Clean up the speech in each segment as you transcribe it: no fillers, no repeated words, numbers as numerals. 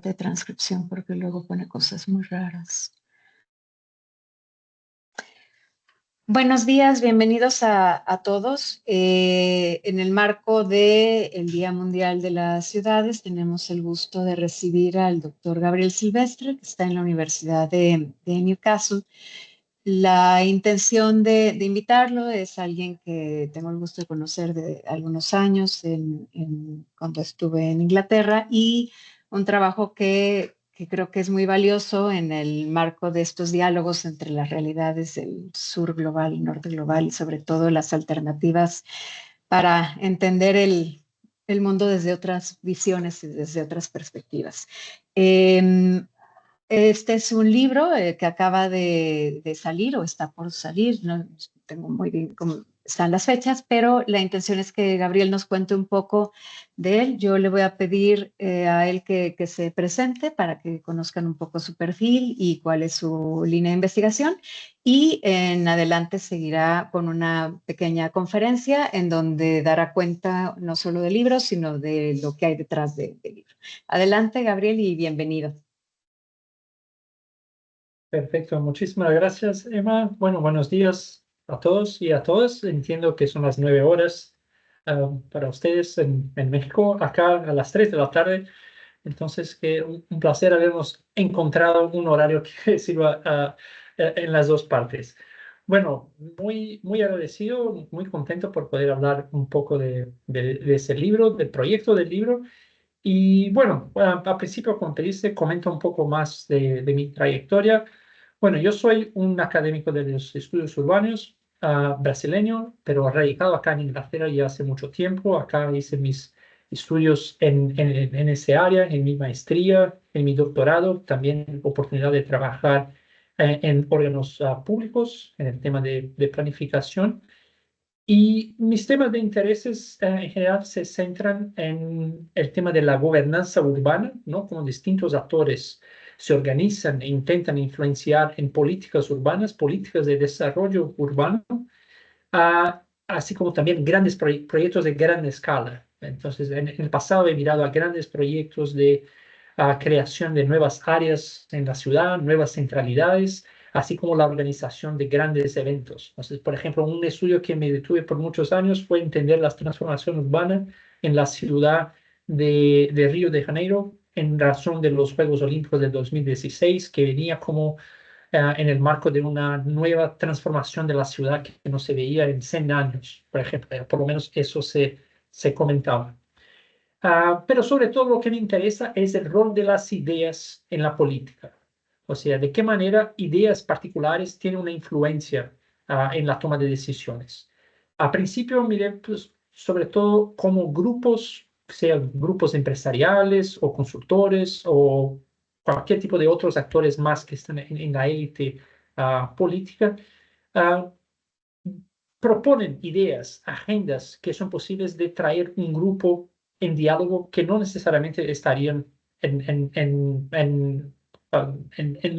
de transcripción porque luego pone cosas muy raras. Buenos días, bienvenidos a todos. En el marco del Día Mundial de las Ciudades, tenemos el gusto de recibir al doctor Gabriel Silvestre, que está en la Universidad de Newcastle. La intención de invitarlo es alguien que tengo el gusto de conocer de algunos años cuando estuve en Inglaterra, y un trabajo que creo que es muy valioso en el marco de estos diálogos entre las realidades del sur global y norte global, y sobre todo las alternativas para entender el mundo desde otras visiones y desde otras perspectivas. Este es un libro que acaba de salir o está por salir, no tengo muy bien cómo están las fechas, pero la intención es que Gabriel nos cuente un poco de él. Yo le voy a pedir a él que se presente para que conozcan un poco su perfil y cuál es su línea de investigación, y en adelante seguirá con una pequeña conferencia en donde dará cuenta no solo del libro, sino de lo que hay detrás del libro. Adelante, Gabriel, y bienvenido. Perfecto, muchísimas gracias, Emma. Bueno, buenos días a todos y a todas. Entiendo que son las 9 horas para ustedes en México, acá a las 3 de la tarde. Entonces, que un placer habernos encontrado un horario que sirva en las dos partes. Bueno, muy agradecido, muy contento por poder hablar un poco de ese libro, del proyecto del libro. Y bueno, a principio, como te dice, comento un poco más de mi trayectoria. Bueno, yo soy un académico de los estudios urbanos brasileño, pero radicado acá en Inglaterra ya hace mucho tiempo. Acá hice mis estudios en ese área, en mi maestría, en mi doctorado, también oportunidad de trabajar en órganos públicos, en el tema de planificación. Y mis temas de intereses en general se centran en el tema de la gobernanza urbana, ¿no? Como distintos actores se organizan e intentan influenciar en políticas urbanas, políticas de desarrollo urbano, así como también grandes proyectos de gran escala. Entonces, en el pasado he mirado a grandes proyectos de creación de nuevas áreas en la ciudad, nuevas centralidades, así como la organización de grandes eventos. Entonces, por ejemplo, un estudio que me detuve por muchos años fue entender la transformación urbana en la ciudad de Río de Janeiro en razón de los Juegos Olímpicos del 2016, que venía como en el marco de una nueva transformación de la ciudad que no se veía en 100 años, por ejemplo. Por lo menos eso se comentaba. Pero sobre todo lo que me interesa es el rol de las ideas en la política. O sea, de qué manera ideas particulares tienen una influencia en la toma de decisiones. A principio miré pues, sobre todo como grupos, sean grupos empresariales o consultores o cualquier tipo de otros actores más que están en la élite política, ah, proponen ideas, agendas que son posibles de traer un grupo en diálogo que no necesariamente estarían en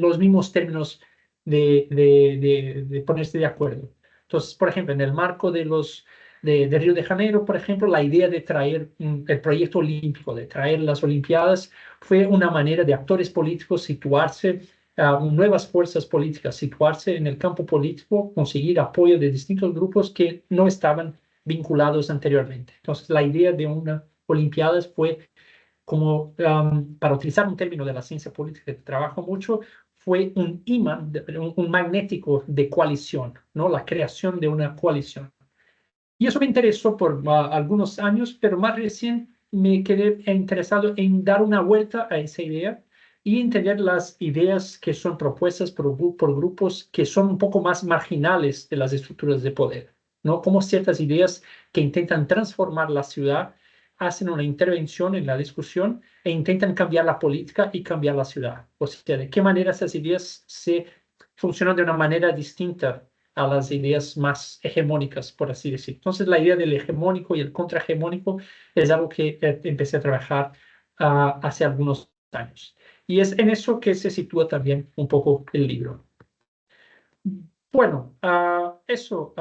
los mismos términos de ponerse de acuerdo. Entonces, por ejemplo, en el marco de Río de Janeiro, por ejemplo, la idea de traer el proyecto olímpico, de traer las Olimpiadas, fue una manera de actores políticos situarse nuevas fuerzas políticas, situarse en el campo político, conseguir apoyo de distintos grupos que no estaban vinculados anteriormente. Entonces, la idea de una Olimpiadas fue como, para utilizar un término de la ciencia política que trabajo mucho, fue un imán, un magnético de coalición, ¿no? La creación de una coalición. Y eso me interesó por algunos años, pero más recién me quedé interesado en dar una vuelta a esa idea y entender las ideas que son propuestas por grupos que son un poco más marginales de las estructuras de poder, ¿no? Como ciertas ideas que intentan transformar la ciudad, hacen una intervención en la discusión e intentan cambiar la política y cambiar la ciudad. O sea, de qué manera esas ideas se funcionan de una manera distinta a las ideas más hegemónicas, por así decir. Entonces, la idea del hegemónico y el contrahegemónico es algo que empecé a trabajar hace algunos años. Y es en eso que se sitúa también un poco el libro. Bueno, eso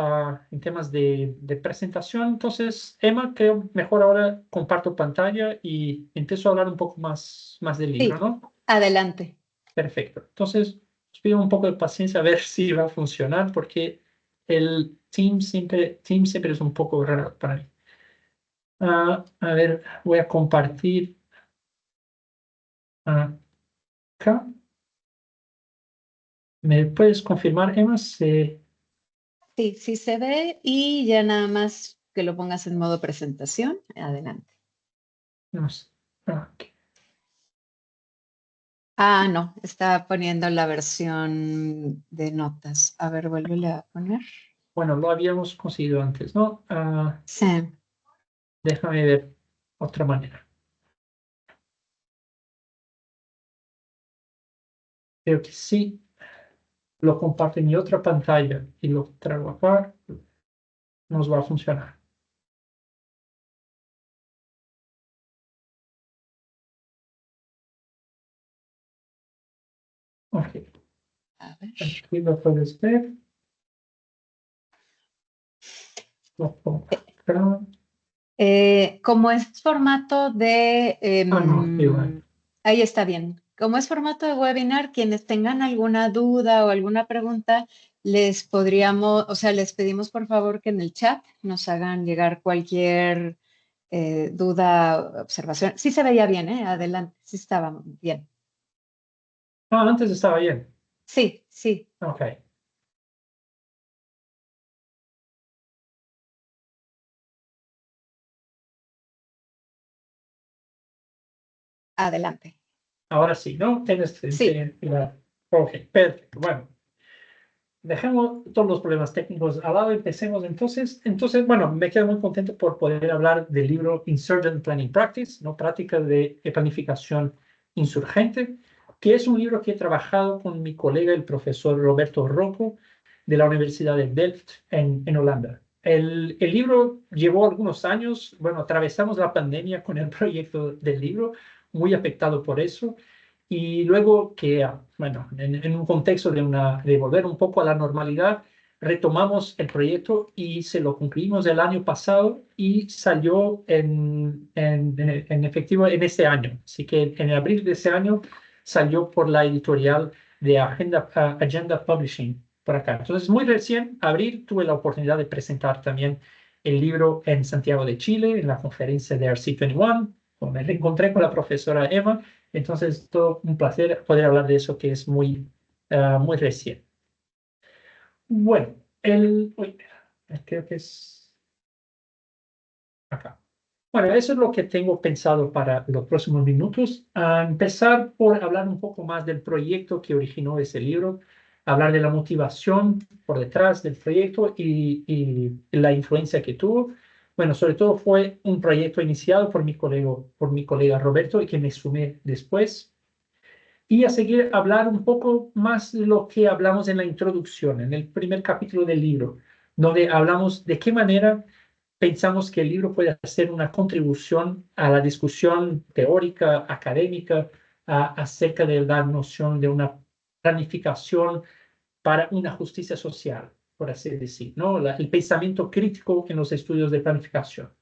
en temas de presentación. Entonces, Emma, creo mejor ahora comparto pantalla y empiezo a hablar un poco más del libro, Sí, ¿no? adelante. Perfecto. Entonces, os pido un poco de paciencia a ver si va a funcionar porque el Teams siempre es un poco raro para mí. A ver, voy a compartir acá. ¿Me puedes confirmar, Emma? Sí, sí se ve y ya nada más que lo pongas en modo presentación. Adelante. No sé. Ok. Ah, no, está poniendo la versión de notas. A ver, vuélvele a poner. Bueno, lo habíamos conseguido antes, ¿no? Sí. Déjame ver otra manera. Creo que sí, lo comparto en mi otra pantalla y lo traigo acá, nos va a funcionar. Ok, A ver. aquí lo puedes ver. Lo pongo acá. Como es formato de, No, igual. ahí está bien. Como es formato de webinar, quienes tengan alguna duda o alguna pregunta, les podríamos, o sea, les pedimos por favor que en el chat nos hagan llegar cualquier duda, observación. Sí se veía bien, ¿eh? Adelante, sí estaba bien. Antes estaba bien. Sí, sí, Ok, adelante. ahora sí, ¿no? Tienes Sí, Ok, perfecto. Bueno, dejemos todos los problemas técnicos al lado y empecemos entonces. Entonces, bueno, me quedo muy contento por poder hablar del libro Insurgent Planning Practice, ¿no? Prácticas de planificación insurgente, que es un libro que he trabajado con mi colega, el profesor Roberto Rocco, de la Universidad de Delft en Holanda. El libro llevó algunos años, bueno, atravesamos la pandemia con el proyecto del libro, muy afectado por eso. Y luego que, bueno, en un contexto de volver un poco a la normalidad, retomamos el proyecto y se lo concluimos el año pasado y salió en efectivo en este año. Así que en abril de ese año salió por la editorial de Agenda Publishing por acá. Entonces, muy recién, abril, tuve la oportunidad de presentar también el libro en Santiago de Chile, en la conferencia de RC21. Me reencontré con la profesora Emma. Entonces, todo un placer poder hablar de eso que es muy reciente. Bueno, uy, creo que es acá. Bueno, eso es lo que tengo pensado para los próximos minutos. A empezar por hablar un poco más del proyecto que originó ese libro, hablar de la motivación por detrás del proyecto y la influencia que tuvo. Bueno, sobre todo fue un proyecto iniciado por mi colega Roberto y que me sumé después. Y a seguir hablar un poco más de lo que hablamos en la introducción, en el primer capítulo del libro, donde hablamos de qué manera pensamos que el libro puede hacer una contribución a la discusión teórica, académica, acerca de la noción de una planificación para una justicia social, por así decir, ¿no? El pensamiento crítico en los estudios de planificación.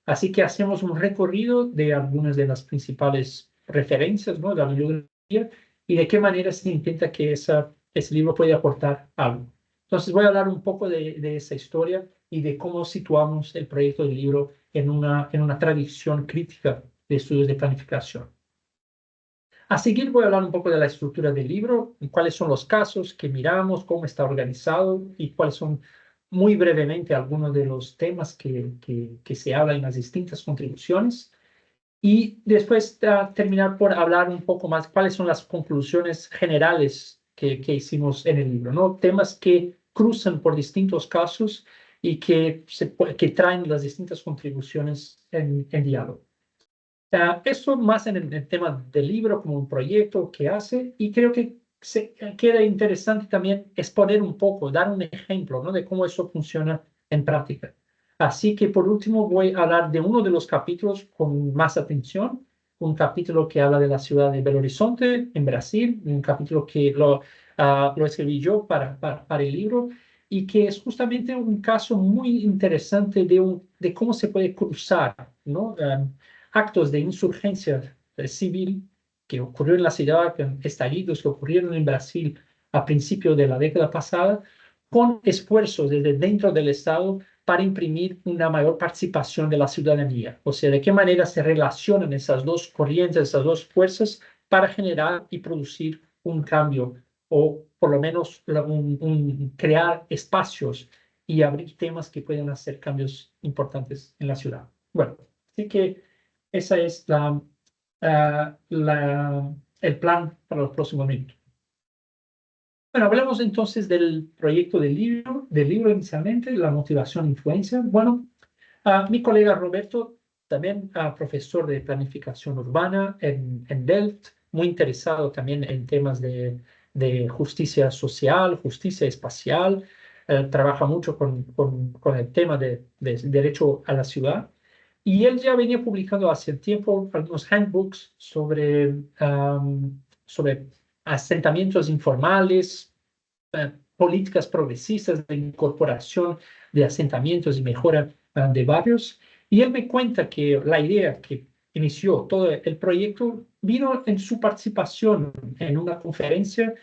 Así que hacemos un recorrido de algunas de las principales referencias, ¿no? De la bibliografía y de qué manera se intenta que ese libro puede aportar algo. Entonces voy a hablar un poco de esa historia y de cómo situamos el proyecto del libro en una tradición crítica de estudios de planificación. A seguir voy a hablar un poco de la estructura del libro, cuáles son los casos que miramos, cómo está organizado y cuáles son muy brevemente algunos de los temas que se hablan en las distintas contribuciones. Y después terminar por hablar un poco más cuáles son las conclusiones generales que hicimos en el libro, ¿no? Temas que cruzan por distintos casos y que traen las distintas contribuciones en diálogo. Eso más en el tema del libro como un proyecto que hace y creo que queda interesante también exponer un poco, dar un ejemplo, ¿no? De cómo eso funciona en práctica. Así que por último voy a hablar de uno de los capítulos con más atención, un capítulo que habla de la ciudad de Belo Horizonte en Brasil, un capítulo que lo escribí yo para el libro, y que es justamente un caso muy interesante de cómo se puede cruzar, ¿no? Actos de insurgencia civil que ocurrió en la ciudad, estallidos que ocurrieron en Brasil a principios de la década pasada, con esfuerzos desde dentro del Estado para imprimir una mayor participación de la ciudadanía. O sea, de qué manera se relacionan esas dos corrientes, esas dos fuerzas para generar y producir un cambio, o por lo menos crear espacios y abrir temas que pueden hacer cambios importantes en la ciudad. Bueno, así que esa es el plan para los próximos minutos. Bueno, hablemos entonces del proyecto del libro inicialmente, la motivación e influencia. Bueno, mi colega Roberto, también profesor de planificación urbana en Delft, muy interesado también en temas de justicia social, justicia espacial, trabaja mucho con el tema de derecho a la ciudad. Y él ya venía publicando hace tiempo algunos handbooks sobre asentamientos informales, políticas progresistas de incorporación de asentamientos y mejora de barrios. Y él me cuenta que la idea que inició todo el proyecto vino en su participación en una conferencia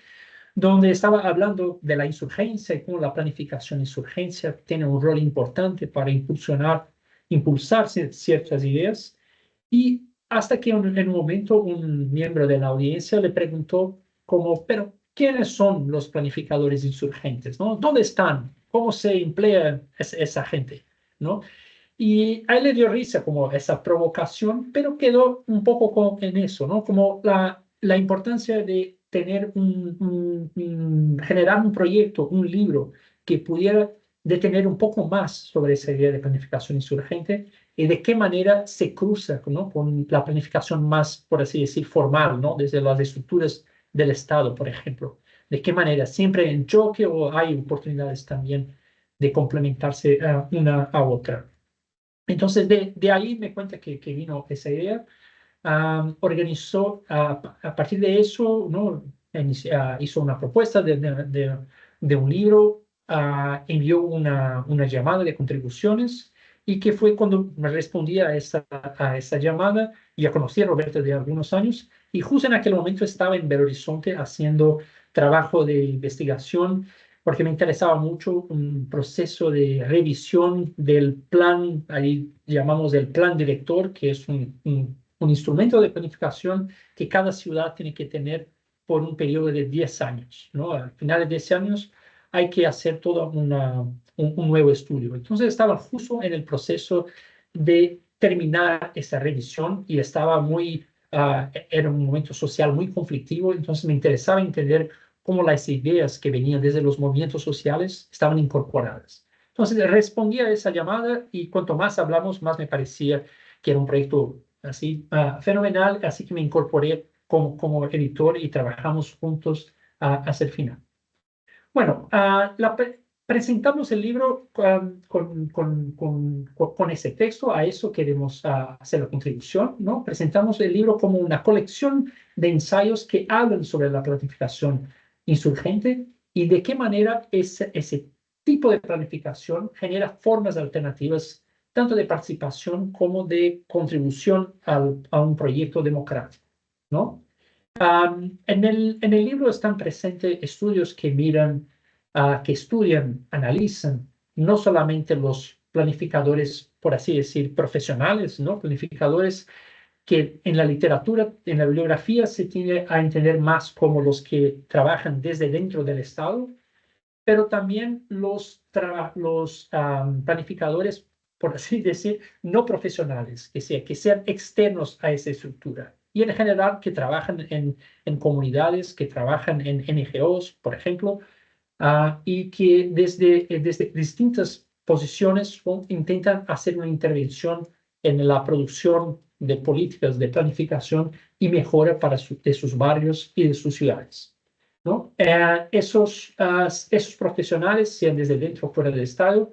donde estaba hablando de la insurgencia y cómo la planificación de insurgencia tiene un rol importante para impulsar ciertas ideas. Y hasta que en un momento un miembro de la audiencia le preguntó pero ¿quiénes son los planificadores insurgentes? ¿No? ¿Dónde están? ¿Cómo se emplea esa gente? ¿No? Y a él le dio risa como esa provocación, pero quedó un poco en eso, ¿no? Como la importancia de tener generar un proyecto, un libro que pudiera detener un poco más sobre esa idea de planificación insurgente y de qué manera se cruza, ¿no? Con la planificación más, por así decir, formal, ¿no? Desde las estructuras del Estado, por ejemplo. De qué manera siempre en choque o hay oportunidades también de complementarse una a otra. Entonces, de ahí me cuenta que vino esa idea. Organizó, a partir de eso, ¿no? Hizo una propuesta de un libro, envió una llamada de contribuciones, y que fue cuando me respondí a esa llamada. Ya conocí a Roberto de algunos años, y justo en aquel momento estaba en Belo Horizonte haciendo trabajo de investigación, porque me interesaba mucho un proceso de revisión del plan, ahí llamamos el plan director, que es un instrumento de planificación que cada ciudad tiene que tener por un periodo de 10 años, ¿no? Al final de 10 años hay que hacer todo un nuevo estudio. Entonces estaba justo en el proceso de terminar esa revisión, y era un momento social muy conflictivo. Entonces me interesaba entender cómo las ideas que venían desde los movimientos sociales estaban incorporadas. Entonces respondí a esa llamada, y cuanto más hablamos, más me parecía que era un proyecto así fenomenal, así que me incorporé como editor y trabajamos juntos hasta el final. Bueno, presentamos el libro con ese texto. A eso queremos hacer la contribución, ¿no? Presentamos el libro como una colección de ensayos que hablan sobre la planificación insurgente y de qué manera ese tipo de planificación genera formas alternativas tanto de participación como de contribución a un proyecto democrático, ¿no? En el libro están presentes estudios que miran, que estudian, analizan no solamente los planificadores, por así decir, profesionales, ¿no? Planificadores que en la literatura, en la bibliografía, se tiende a entender más como los que trabajan desde dentro del Estado, pero también los planificadores, por así decir, no profesionales, que sean externos a esa estructura. Y en general que trabajan en comunidades, que trabajan en NGOs, por ejemplo, y que desde distintas posiciones intentan hacer una intervención en la producción de políticas de planificación y mejora de sus barrios y de sus ciudades, ¿no? Esos profesionales, sean desde dentro o fuera del Estado,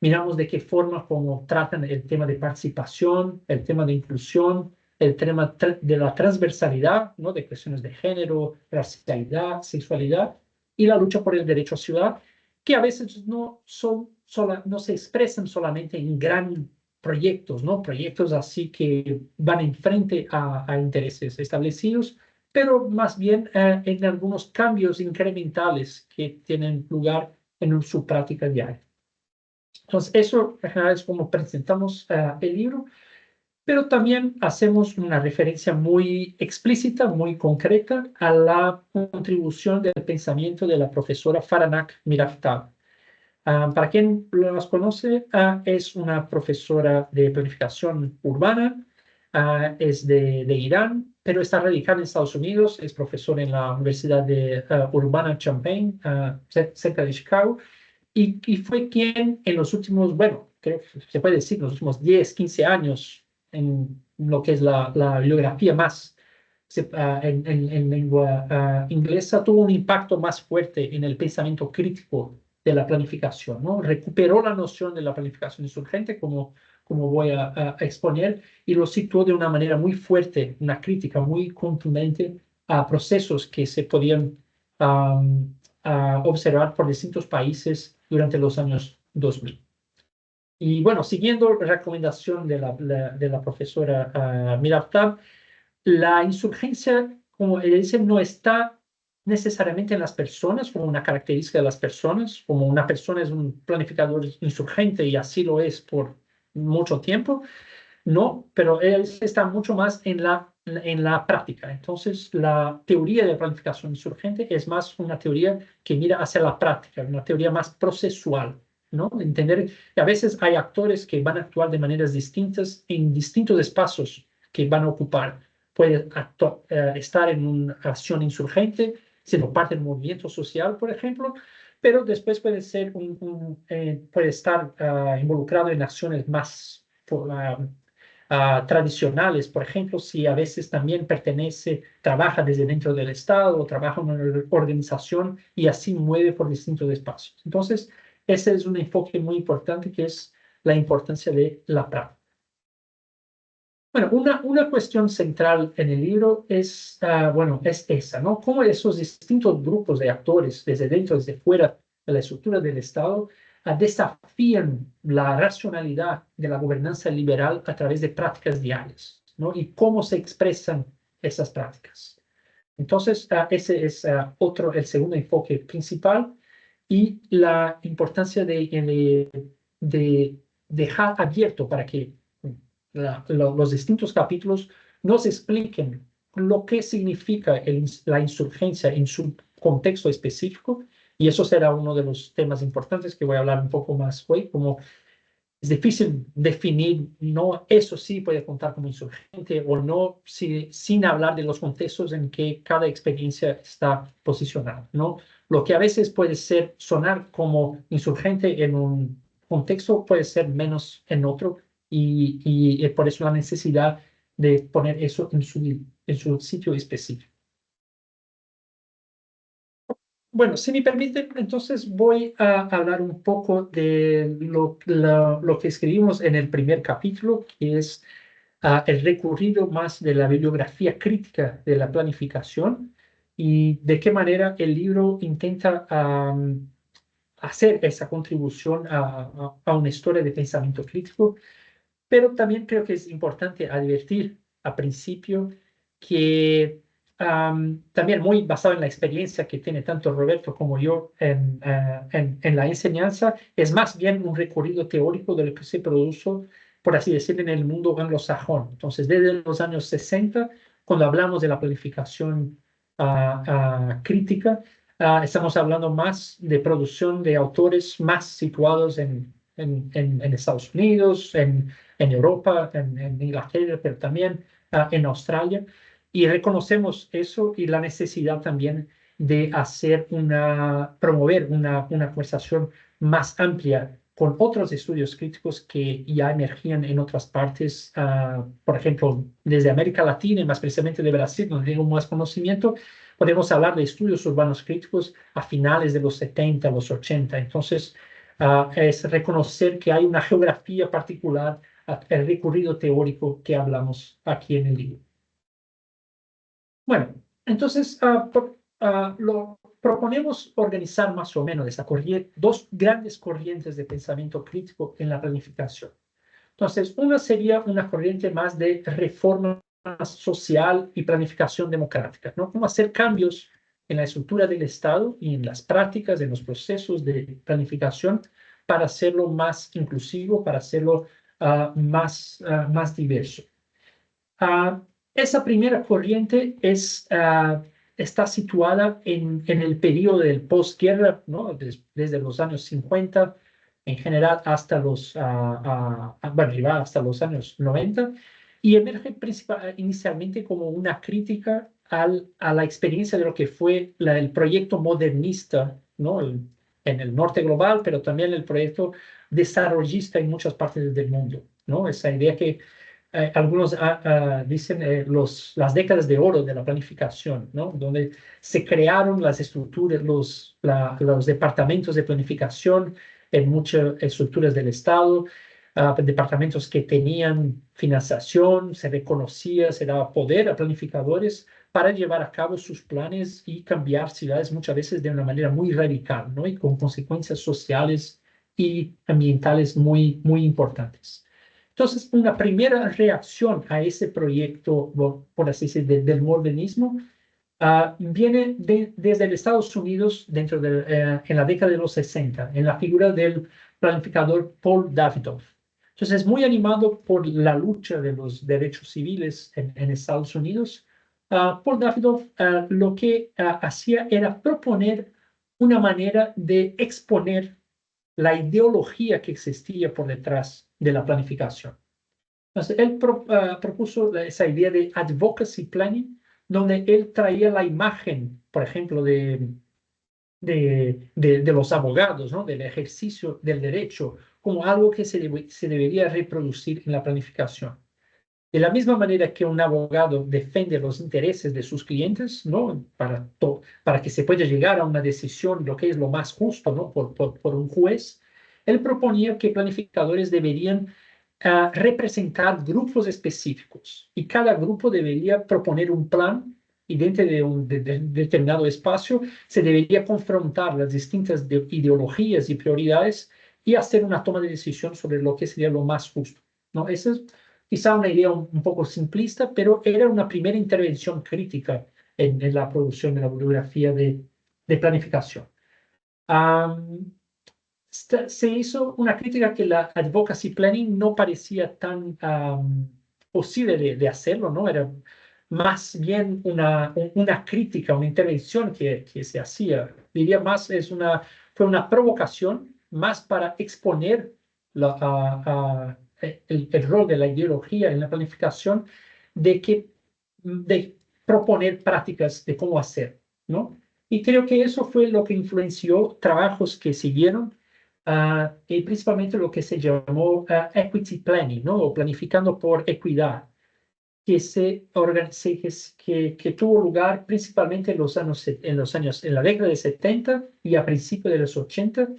miramos de qué forma como tratan el tema de participación, el tema de inclusión, el tema de la transversalidad, ¿no? De cuestiones de género, racialidad, sexualidad, y la lucha por el derecho a ciudad, que a veces no se expresan solamente en gran proyectos, ¿no? Proyectos así que van enfrente a intereses establecidos, pero más bien en algunos cambios incrementales que tienen lugar en su práctica diaria. Entonces, eso es como presentamos el libro, pero también hacemos una referencia muy explícita, muy concreta a la contribución del pensamiento de la profesora Faranak Miraftab. Para quien los conoce, es una profesora de planificación urbana, es de Irán, pero está radicada en Estados Unidos, es profesora en la Universidad de Urbana Champaign, cerca de Chicago, y fue quien en los últimos, bueno, creo que se puede decir, los últimos 10, 15 años, en lo que es la bibliografía más en lengua inglesa, tuvo un impacto más fuerte en el pensamiento crítico de la planificación, ¿no? Recuperó la noción de la planificación insurgente, como voy a exponer, y lo situó de una manera muy fuerte, una crítica muy contundente a procesos que se podían observar por distintos países durante los años 2000. Y bueno, siguiendo la recomendación de la profesora Miraftab, la insurgencia, como ella dice, no está necesariamente en las personas, como una característica de las personas, como una persona es un planificador insurgente y así lo es por mucho tiempo, no, pero ella está mucho más en la práctica. Entonces, la teoría de planificación insurgente es más una teoría que mira hacia la práctica, una teoría más procesual, ¿no? Entender que a veces hay actores que van a actuar de maneras distintas en distintos espacios que van a ocupar. Puede estar en una acción insurgente, siendo parte del movimiento social, por ejemplo, pero después puede ser puede estar involucrado en acciones más tradicionales, por ejemplo, si a veces también trabaja desde dentro del Estado o trabaja en una organización y así mueve por distintos espacios. Entonces, ese es un enfoque muy importante que es la importancia de la práctica. Bueno, una cuestión central en el libro es, bueno, es esa, ¿no? Cómo esos distintos grupos de actores, desde dentro, desde fuera de la estructura del Estado, desafían la racionalidad de la gobernanza liberal a través de prácticas diarias, ¿no? Y cómo se expresan esas prácticas. Entonces, ese es el segundo enfoque principal y la importancia de dejar abierto para que los distintos capítulos nos expliquen lo que significa la insurgencia en su contexto específico, y eso será uno de los temas importantes que voy a hablar un poco más hoy, como es difícil definir, no, eso sí puede contar como insurgente o no, sin hablar de los contextos en que cada experiencia está posicionada, ¿no? Lo que a veces puede sonar como insurgente en un contexto puede ser menos en otro, y por eso la necesidad de poner eso en su sitio específico. Bueno, si me permiten, entonces voy a hablar un poco de lo que escribimos en el primer capítulo, que es el recorrido más de la bibliografía crítica de la planificación y de qué manera el libro intenta hacer esa contribución a una historia de pensamiento crítico, pero también creo que es importante advertir a principio que también muy basado en la experiencia que tiene tanto Roberto como yo en la enseñanza, es más bien un recorrido teórico de lo que se produjo, por así decirlo, en el mundo anglosajón. Entonces, desde los años 60, cuando hablamos de la planificación crítica, estamos hablando más de producción de autores más situados en Estados Unidos, en Europa, en Inglaterra, pero también en Australia. Y reconocemos eso y la necesidad también de promover una conversación más amplia con otros estudios críticos que ya emergían en otras partes, por ejemplo, desde América Latina y más precisamente de Brasil, donde tenemos más conocimiento. Podemos hablar de estudios urbanos críticos a finales de los 70, los 80. Entonces, es reconocer que hay una geografía particular, el recorrido teórico que hablamos aquí en el libro. Bueno, entonces, proponemos organizar más o menos esa corriente, dos grandes corrientes de pensamiento crítico en la planificación. Entonces, una sería una corriente más de reforma social y planificación democrática, ¿no? Cómo hacer cambios en la estructura del Estado y en las prácticas, en los procesos de planificación para hacerlo más inclusivo, para hacerlo más diverso. Esa primera corriente está situada en el periodo del posguerra, ¿no? Desde los años 50 en general hasta bueno, lleva hasta los años 90 y emerge inicialmente como una crítica a la experiencia de lo que fue el proyecto modernista, ¿no? En el norte global, pero también el proyecto desarrollista en muchas partes del mundo, ¿no? Esa idea que algunos dicen las décadas de oro de la planificación, ¿no? Donde se crearon las estructuras, los departamentos de planificación en muchas estructuras del Estado, departamentos que tenían financiación, se reconocía, se daba poder a planificadores para llevar a cabo sus planes y cambiar ciudades muchas veces de una manera muy radical, ¿no? Y con consecuencias sociales y ambientales muy, muy importantes. Entonces, una primera reacción a ese proyecto, por así decir, del modernismo, viene desde los Estados Unidos en la década de los 60, en la figura del planificador Paul Davidoff. Entonces, muy animado por la lucha de los derechos civiles en Estados Unidos, Paul Davidoff lo que hacía era proponer una manera de exponer la ideología que existía por detrás de la planificación. Entonces, él propuso esa idea de advocacy planning, donde él traía la imagen, por ejemplo, de los abogados, ¿no? Del ejercicio del derecho, como algo que se debería reproducir en la planificación. De la misma manera que un abogado defiende los intereses de sus clientes, ¿no? Para que se pueda llegar a una decisión, lo que es lo más justo, ¿no? Por un juez, él proponía que planificadores deberían representar grupos específicos y cada grupo debería proponer un plan y dentro de un determinado espacio se debería confrontar las distintas ideologías y prioridades y hacer una toma de decisión sobre lo que sería lo más justo, ¿no? Esa es quizá una idea un poco simplista, pero era una primera intervención crítica en la producción de la bibliografía de planificación. Se hizo una crítica que la advocacy planning no parecía tan posible de hacerlo, ¿no? Era más bien una crítica, una intervención que se hacía. Diría más, fue una provocación más para exponer el rol de la ideología en la planificación de proponer prácticas de cómo hacer, ¿no? Y creo que eso fue lo que influenció trabajos que siguieron y principalmente lo que se llamó equity planning, ¿no? O planificando por equidad, que tuvo lugar principalmente en la década de 70 y a principios de los 80,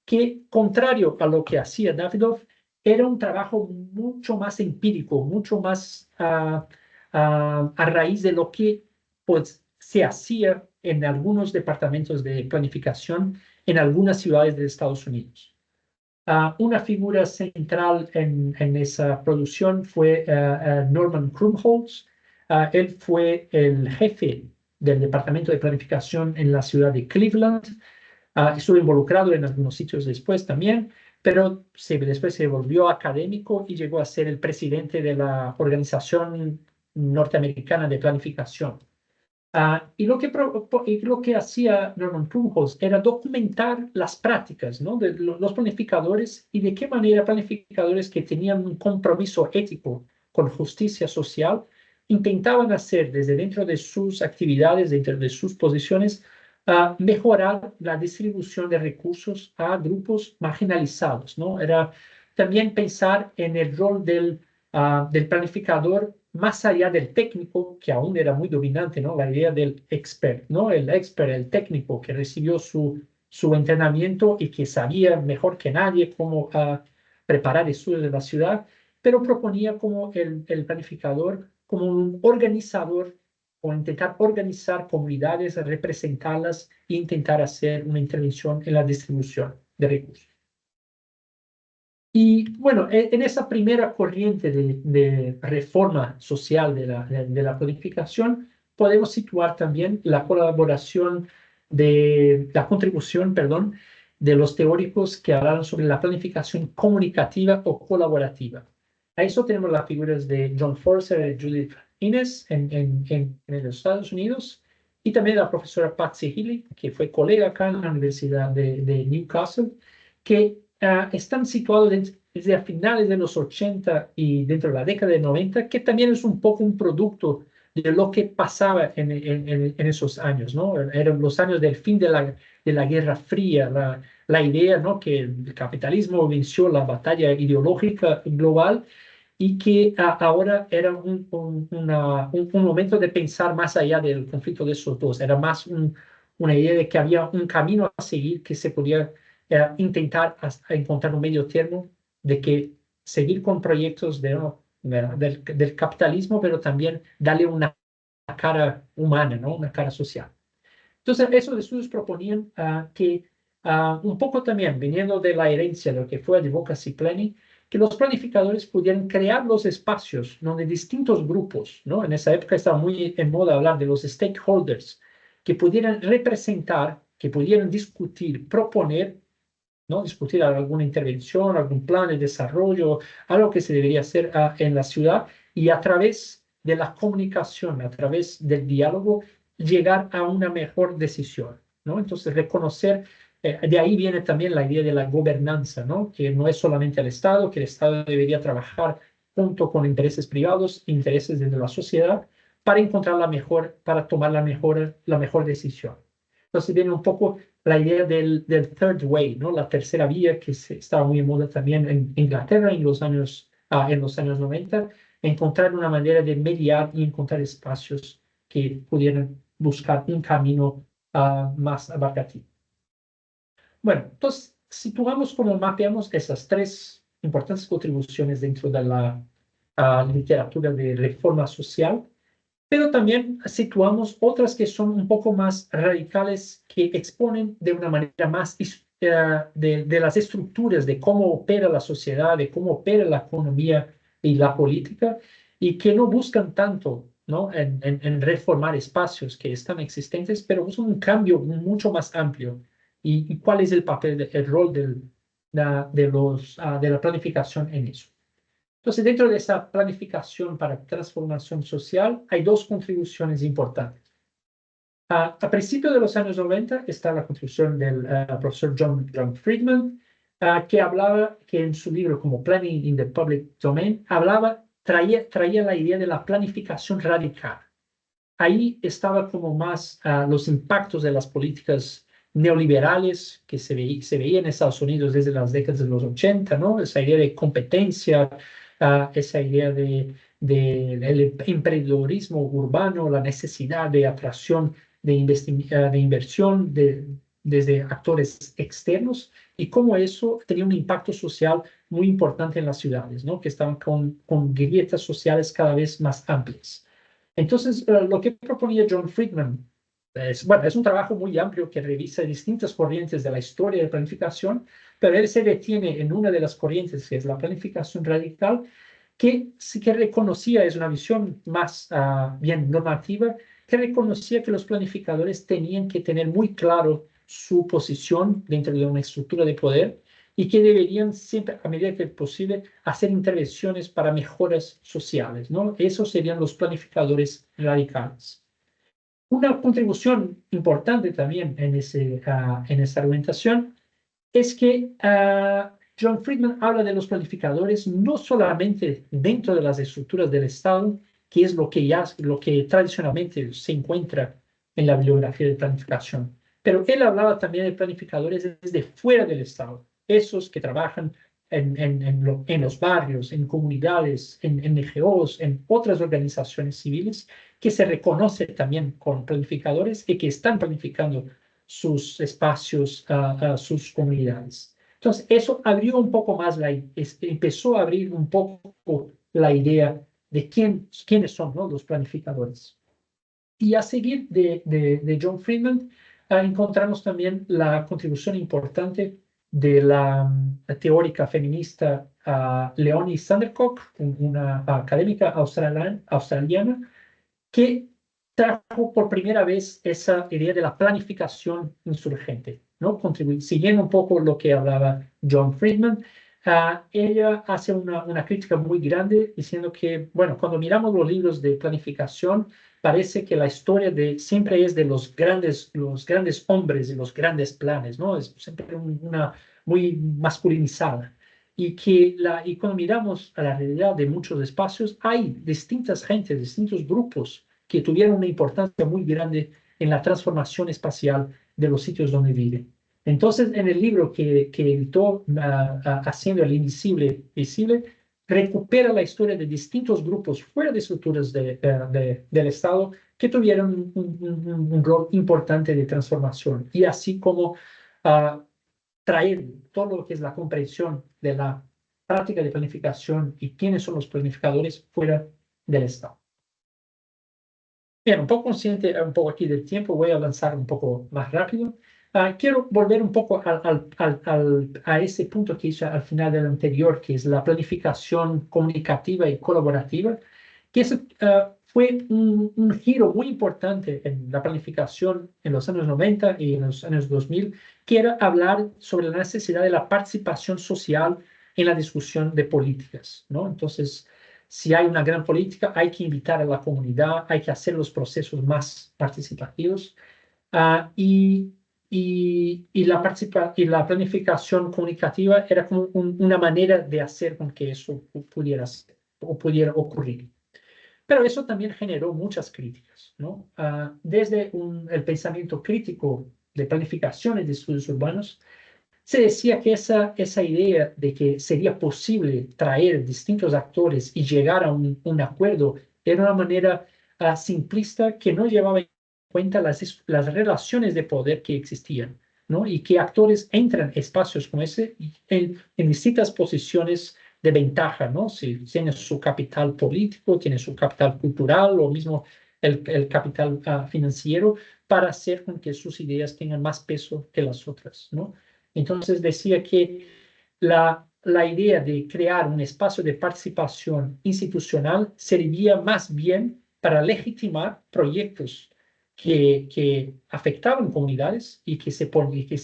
que contrario a lo que hacía Davidoff, era un trabajo mucho más empírico, mucho más a raíz de lo que pues, se hacía en algunos departamentos de planificación en algunas ciudades de Estados Unidos. Una figura central en esa producción fue Norman Krumholtz. Él fue el jefe del departamento de planificación en la ciudad de Cleveland. Estuvo involucrado en algunos sitios después también, pero después se volvió académico y llegó a ser el presidente de la Organización Norteamericana de Planificación. Y lo que hacía Norman Krumholtz era documentar las prácticas, ¿no? De los planificadores y de qué manera planificadores que tenían un compromiso ético con justicia social intentaban hacer desde dentro de sus actividades, dentro de sus posiciones, mejorar la distribución de recursos a grupos marginalizados, ¿no? Era también pensar en el rol del planificador más allá del técnico, que aún era muy dominante, ¿no? La idea del expert, ¿no? El expert, el técnico que recibió su entrenamiento y que sabía mejor que nadie cómo preparar estudios de la ciudad, pero proponía como el planificador como un organizador o intentar organizar comunidades, representarlas e intentar hacer una intervención en la distribución de recursos. Y bueno, en esa primera corriente de reforma social de la planificación, podemos situar también la colaboración la contribución, perdón, de los teóricos que hablaron sobre la planificación comunicativa o colaborativa. A eso tenemos las figuras de John Forster y Judith Innes en los Estados Unidos, y también la profesora Patsy Healy, que fue colega acá en la Universidad de Newcastle, que están situados desde a finales de los 80 y dentro de la década de 90, que también es un poco un producto de lo que pasaba en esos años, ¿no? Eran los años del fin de la Guerra Fría, la idea, ¿no?, que el capitalismo venció la batalla ideológica global y que ahora era un momento de pensar más allá del conflicto de esos dos. Era más una idea de que había un camino a seguir, que se podía intentar encontrar un medio término, de que seguir con proyectos del capitalismo, pero también darle una cara humana, ¿no?, una cara social. Entonces, esos estudios proponían que un poco también, viniendo de la herencia de lo que fue Advocacy Planning, que los planificadores pudieran crear los espacios donde distintos grupos, ¿no? En esa época estaba muy en moda hablar de los stakeholders, que pudieran representar, que pudieran discutir, proponer, ¿no?, discutir alguna intervención, algún plan de desarrollo, algo que se debería hacer en la ciudad, y a través de la comunicación, a través del diálogo, llegar a una mejor decisión, ¿no? Entonces, reconocer, de ahí viene también la idea de la gobernanza, ¿no?, que no es solamente el Estado, que el Estado debería trabajar junto con intereses privados, intereses de la sociedad, para encontrar para tomar la mejor decisión. Entonces viene un poco la idea del third way, ¿no?, la tercera vía, que estaba muy en moda también en Inglaterra en los años 90, encontrar una manera de mediar y encontrar espacios que pudieran buscar un camino más abarcativo. Bueno, entonces situamos como mapeamos esas tres importantes contribuciones dentro de la literatura de reforma social, pero también situamos otras que son un poco más radicales, que exponen de una manera más de las estructuras, de cómo opera la sociedad, de cómo opera la economía y la política, y que no buscan tanto, ¿no?, en reformar espacios que están existentes, pero buscan un cambio mucho más amplio. ¿Y cuál es el papel, el rol de la planificación en eso? Entonces, dentro de esa planificación para transformación social, hay dos contribuciones importantes. A principios de los años 90 está la contribución del profesor John Friedman, que hablaba, que en su libro como Planning in the Public Domain, traía la idea de la planificación radical. Ahí estaba como más los impactos de las políticas neoliberales que se veían en Estados Unidos desde las décadas de los 80, ¿no? Esa idea de competencia, esa idea del emprendedorismo urbano, la necesidad de atracción de inversión desde actores externos, y cómo eso tenía un impacto social muy importante en las ciudades, ¿no?, que estaban con grietas sociales cada vez más amplias. Entonces, lo que proponía John Friedman es un trabajo muy amplio que revisa distintas corrientes de la historia de planificación, pero él se detiene en una de las corrientes, que es la planificación radical, que sí que reconocía, es una visión más bien normativa, que reconocía que los planificadores tenían que tener muy claro su posición dentro de una estructura de poder, y que deberían siempre, a medida que es posible, hacer intervenciones para mejoras sociales, ¿no? Esos serían los planificadores radicales. Una contribución importante también en esa argumentación es que John Friedman habla de los planificadores no solamente dentro de las estructuras del Estado, que es lo que tradicionalmente se encuentra en la bibliografía de planificación, pero él hablaba también de planificadores desde fuera del Estado, esos que trabajan en los barrios, en comunidades, en NGOs, en otras organizaciones civiles, que se reconoce también con planificadores y que están planificando sus espacios, sus comunidades. Entonces, eso abrió un poco más, empezó a abrir un poco la idea de quiénes son, ¿no?, los planificadores. Y a seguir de John Friedman, encontramos también la contribución importante de la teórica feminista Leonie Sandercock, una académica australiana, que trajo por primera vez esa idea de la planificación insurgente, ¿no? Siguiendo un poco lo que hablaba John Friedman, ella hace una crítica muy grande diciendo que, bueno, cuando miramos los libros de planificación, parece que la historia siempre es de los grandes hombres y los grandes planes, ¿no? Es siempre una muy masculinizada. Y cuando miramos a la realidad de muchos espacios, hay distintas gentes, distintos grupos que tuvieron una importancia muy grande en la transformación espacial de los sitios donde viven. Entonces, en el libro que editó Haciendo el Invisible Visible, recupera la historia de distintos grupos fuera de estructuras del Estado que tuvieron un rol importante de transformación, y así como traer todo lo que es la comprensión de la práctica de planificación y quiénes son los planificadores fuera del Estado. Bien, un poco consciente un poco aquí del tiempo, voy a avanzar un poco más rápido. Quiero volver un poco a ese punto que hice al final del anterior, que es la planificación comunicativa y colaborativa, que fue un giro muy importante en la planificación en los años 90 y en los años 2000, que era hablar sobre la necesidad de la participación social en la discusión de políticas, ¿no? Entonces, si hay una gran política, hay que invitar a la comunidad, hay que hacer los procesos más participativos. Y la planificación comunicativa era como una manera de hacer con que eso pudiera ser, o pudiera ocurrir. Pero eso también generó muchas críticas, ¿no? Desde el pensamiento crítico de planificaciones de estudios urbanos, se decía que esa idea de que sería posible traer distintos actores y llegar a un acuerdo era una manera simplista que no llevaba en cuenta las relaciones de poder que existían, ¿no? Y que actores entran en espacios como ese en distintas posiciones de ventaja, ¿no? Si tiene su capital político, tiene su capital cultural o mismo el capital financiero, para hacer con que sus ideas tengan más peso que las otras, ¿no? Entonces decía que la idea de crear un espacio de participación institucional serviría más bien para legitimar proyectos que afectaban comunidades y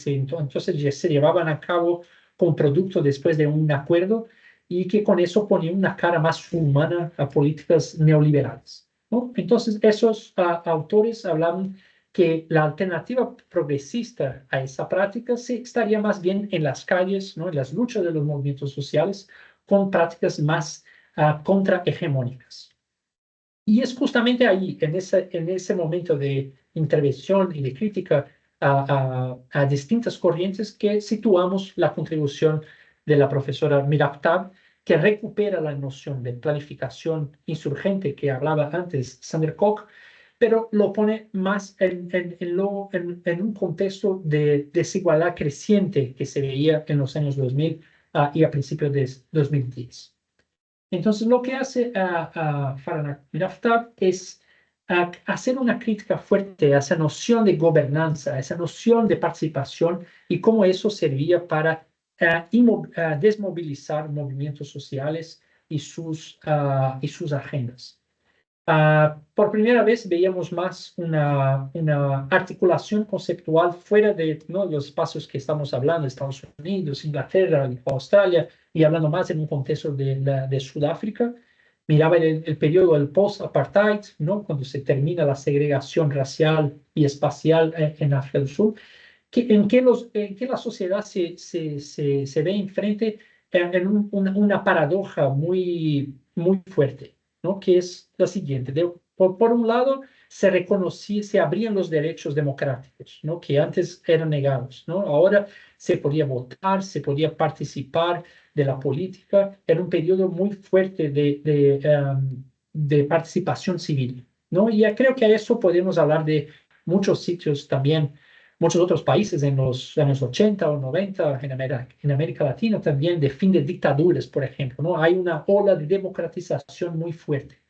entonces ya se llevaban a cabo con producto después de un acuerdo, y que con eso ponía una cara más humana a políticas neoliberales, ¿no? Entonces esos autores hablaban que la alternativa progresista a esa práctica estaría más bien en las calles, ¿no? En las luchas de los movimientos sociales, con prácticas más contrahegemónicas. Y es justamente ahí, en ese momento de intervención y de crítica a distintas corrientes, que situamos la contribución de la profesora Miraftab, que recupera la noción de planificación insurgente que hablaba antes Sander Koch, pero lo pone más en un contexto de desigualdad creciente que se veía en los años 2000 y a principios de 2010. Entonces, lo que hace Farhana Miraftab es hacer una crítica fuerte a esa noción de gobernanza, a esa noción de participación, y cómo eso servía para desmovilizar movimientos sociales y sus agendas. Por primera vez veíamos más una articulación conceptual fuera de, ¿no?, los espacios que estamos hablando, Estados Unidos, Inglaterra, Australia, y hablando más en un contexto de Sudáfrica. Miraba el periodo del post-apartheid, ¿no?, cuando se termina la segregación racial y espacial en África del Sur, en que la sociedad se ve enfrente en una paradoja muy fuerte, ¿no? Que es la siguiente: por un lado, se abrían los derechos democráticos, ¿no?, que antes eran negados, ¿no? Ahora se podía votar, se podía participar de la política. Era un periodo muy fuerte de participación civil, ¿no? Y creo que a eso podemos hablar de muchos sitios también, muchos otros países en los años 80 o 90, en América Latina también, de fin de dictaduras, por ejemplo, ¿no? Hay una ola de democratización muy fuerte.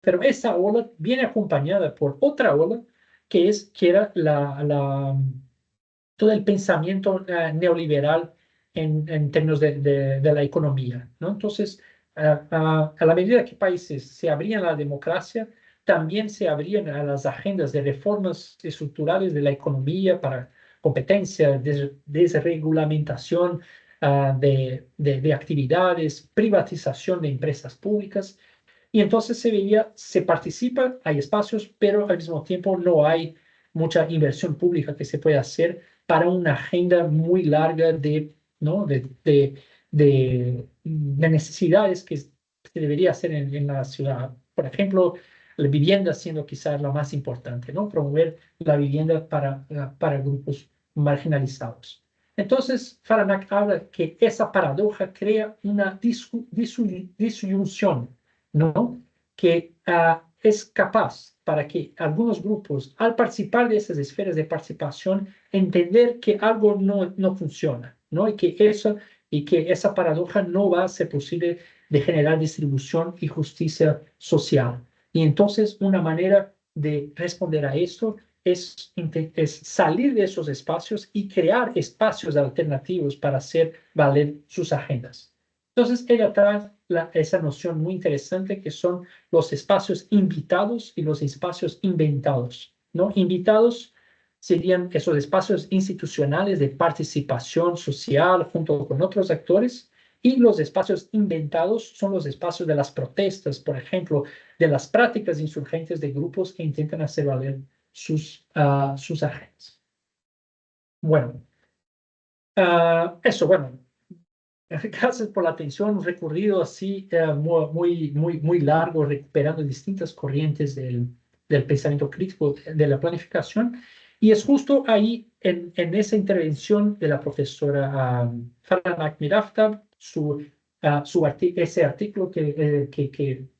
pero esa ola viene acompañada por otra ola que era todo el pensamiento neoliberal en términos de la economía, ¿no? Entonces, a la medida que países se abrían a la democracia, también se abrían a las agendas de reformas estructurales de la economía para competencia, desregulamentación de actividades, privatización de empresas públicas. Y entonces se veía, se participa, hay espacios, pero al mismo tiempo no hay mucha inversión pública que se pueda hacer para una agenda muy larga ¿no? de necesidades que se debería hacer en la ciudad. Por ejemplo, la vivienda siendo quizás la más importante, ¿no? Promover la vivienda para grupos marginalizados. Entonces, Faranak habla que esa paradoja crea una disyunción, ¿no? Que es capaz para que algunos grupos, al participar de esas esferas de participación, entender que algo no funciona, ¿no? Y que esa paradoja no va a ser posible de generar distribución y justicia social. Y entonces una manera de responder a esto es salir de esos espacios y crear espacios alternativos para hacer valer sus agendas. Entonces, ella trae esa noción muy interesante que son los espacios invitados y los espacios inventados, ¿no? Invitados serían esos espacios institucionales de participación social junto con otros actores, y los espacios inventados son los espacios de las protestas, por ejemplo, de las prácticas insurgentes de grupos que intentan hacer valer sus agendas. Bueno, eso, bueno, gracias por la atención, un recorrido así muy largo, recuperando distintas corrientes del pensamiento crítico de la planificación. Y es justo ahí, en esa intervención de la profesora Farah Miraftab, ese artículo que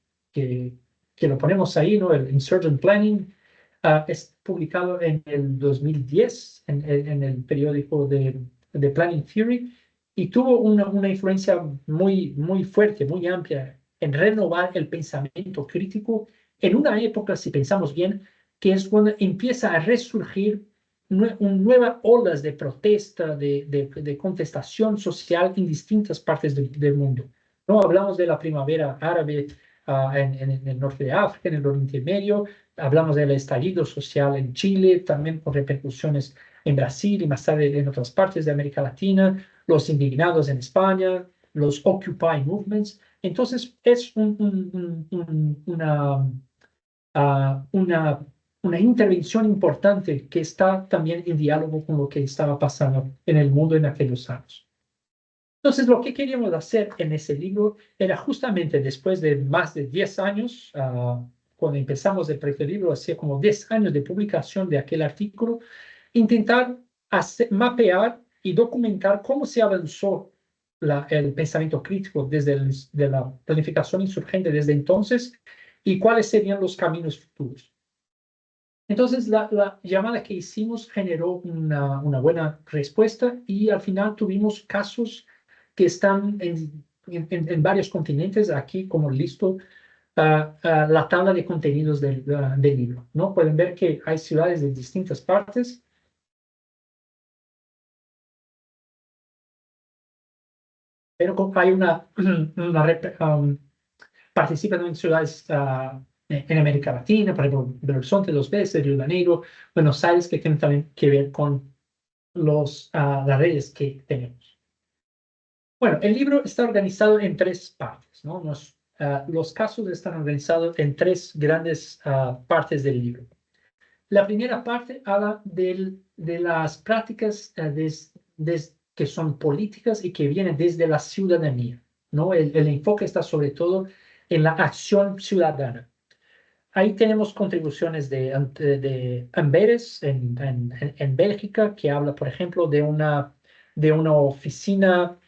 lo ponemos ahí, ¿no? El Insurgent Planning, es publicado en el 2010 en el periódico de Planning Theory, y tuvo una influencia muy fuerte, muy amplia en renovar el pensamiento crítico en una época, si pensamos bien, que es cuando empieza a resurgir nuevas olas de protesta, de contestación social en distintas partes del mundo. No hablamos de la primavera árabe en el norte de África, en el Oriente Medio, hablamos del estallido social en Chile, también con repercusiones en Brasil y más tarde en otras partes de América Latina, los indignados en España, los Occupy Movements. Entonces, es una intervención importante que está también en diálogo con lo que estaba pasando en el mundo en aquellos años. Entonces, lo que queríamos hacer en ese libro era justamente después de más de 10 años, cuando empezamos el proyecto del libro, hacía como 10 años de publicación de aquel artículo, intentar mapear y documentar cómo se avanzó el pensamiento crítico desde de la planificación insurgente desde entonces y cuáles serían los caminos futuros. Entonces, la llamada que hicimos generó una buena respuesta y al final tuvimos casos que están en varios continentes, aquí como listo la tabla de contenidos del libro, ¿no? Pueden ver que hay ciudades de distintas partes, pero hay participan en ciudades en América Latina, por ejemplo, Belo Horizonte, Los Veces, Río de Janeiro, Buenos Aires, que tienen también que ver con las redes que tenemos. Bueno, el libro está organizado en 3 partes, ¿no? Los casos están organizados en 3 grandes partes del libro. La primera parte habla de las prácticas que son políticas y que vienen desde la ciudadanía, ¿no? El enfoque está sobre todo en la acción ciudadana. Ahí tenemos contribuciones de Amberes en Bélgica, que habla, por ejemplo, de una oficina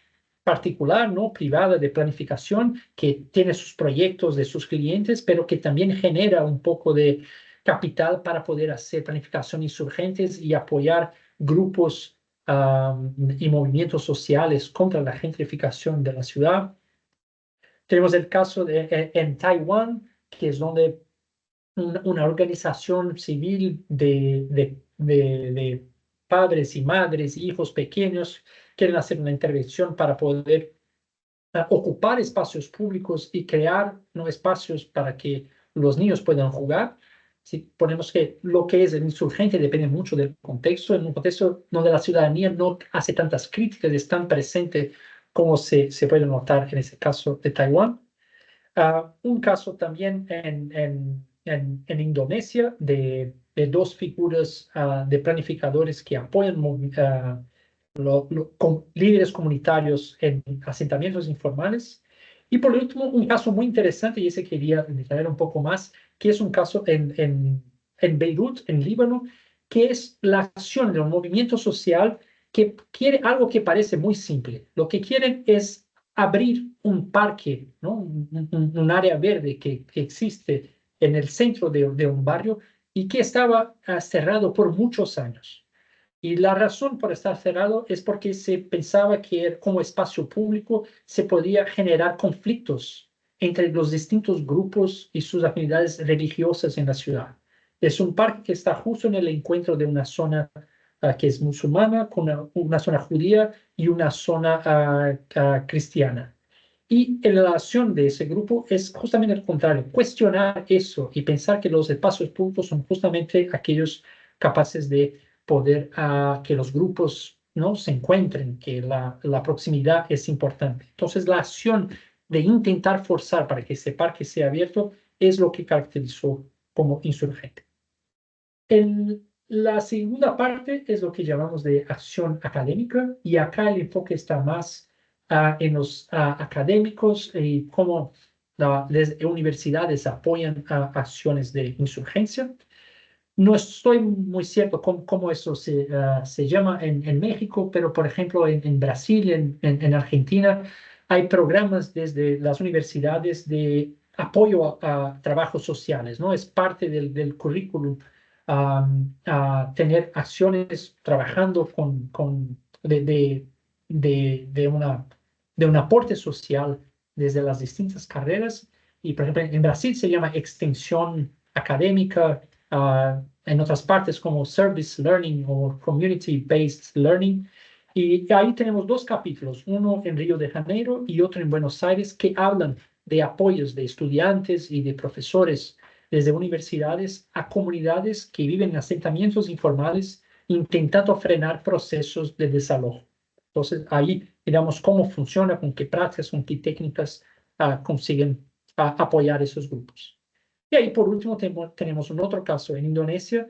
particular, ¿no? Privada de planificación, que tiene sus proyectos de sus clientes, pero que también genera un poco de capital para poder hacer planificación insurgentes y apoyar grupos y movimientos sociales contra la gentrificación de la ciudad. Tenemos el caso en Taiwán, que es donde una organización civil de padres y madres y hijos pequeños quieren hacer una intervención para poder ocupar espacios públicos y crear, ¿no?, espacios para que los niños puedan jugar. Si ponemos que lo que es el insurgente depende mucho del contexto, en un contexto donde la ciudadanía no hace tantas críticas, es tan presente como se puede notar en ese caso de Taiwán. Un caso también en Indonesia de dos figuras de planificadores que apoyan con líderes comunitarios en asentamientos informales. Y por último, un caso muy interesante, y ese quería detallar un poco más, que es un caso en Beirut, en Líbano, que es la acción de un movimiento social que quiere algo que parece muy simple. Lo que quieren es abrir un parque, ¿no?, un área verde que existe en el centro de un barrio y que estaba cerrado por muchos años. Y la razón por estar cerrado es porque se pensaba que como espacio público se podía generar conflictos entre los distintos grupos y sus afinidades religiosas en la ciudad. Es un parque que está justo en el encuentro de una zona que es musulmana, con una zona judía y una zona cristiana. Y la acción de ese grupo es justamente el contrario, cuestionar eso y pensar que los espacios públicos son justamente aquellos capaces de poder que los grupos, ¿no?, se encuentren, que la proximidad es importante. Entonces, la acción de intentar forzar para que ese parque sea abierto es lo que caracterizó como insurgente. La segunda parte es lo que llamamos de acción académica, y acá el enfoque está más en los académicos y cómo las universidades apoyan acciones de insurgencia. No estoy muy cierto cómo eso se llama en México, pero por ejemplo en Brasil, en Argentina, hay programas desde las universidades de apoyo a trabajos sociales, ¿no? Es parte del currículum a tener acciones trabajando de un aporte social desde las distintas carreras. Y por ejemplo, en Brasil se llama extensión académica, en otras partes como Service Learning o Community-Based Learning. Y ahí tenemos dos capítulos, uno en Río de Janeiro y otro en Buenos Aires, que hablan de apoyos de estudiantes y de profesores desde universidades a comunidades que viven en asentamientos informales intentando frenar procesos de desalojo. Entonces, ahí miramos cómo funciona, con qué prácticas, con qué técnicas consiguen apoyar esos grupos. Y ahí, por último, tenemos un otro caso en Indonesia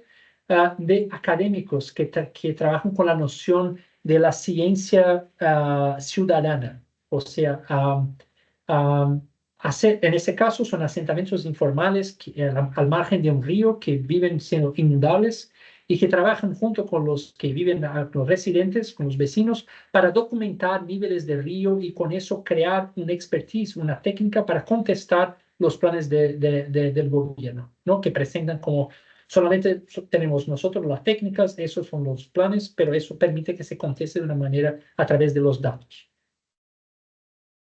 de académicos que trabajan con la noción de la ciencia ciudadana. O sea, en este caso son asentamientos informales al margen de un río que viven siendo inundables y que trabajan junto con los que viven, los residentes, con los vecinos, para documentar niveles del río y con eso crear una expertise, una técnica para contestar los planes del gobierno, ¿no?, que presentan como solamente tenemos nosotros las técnicas, esos son los planes, pero eso permite que se conteste de una manera a través de los datos.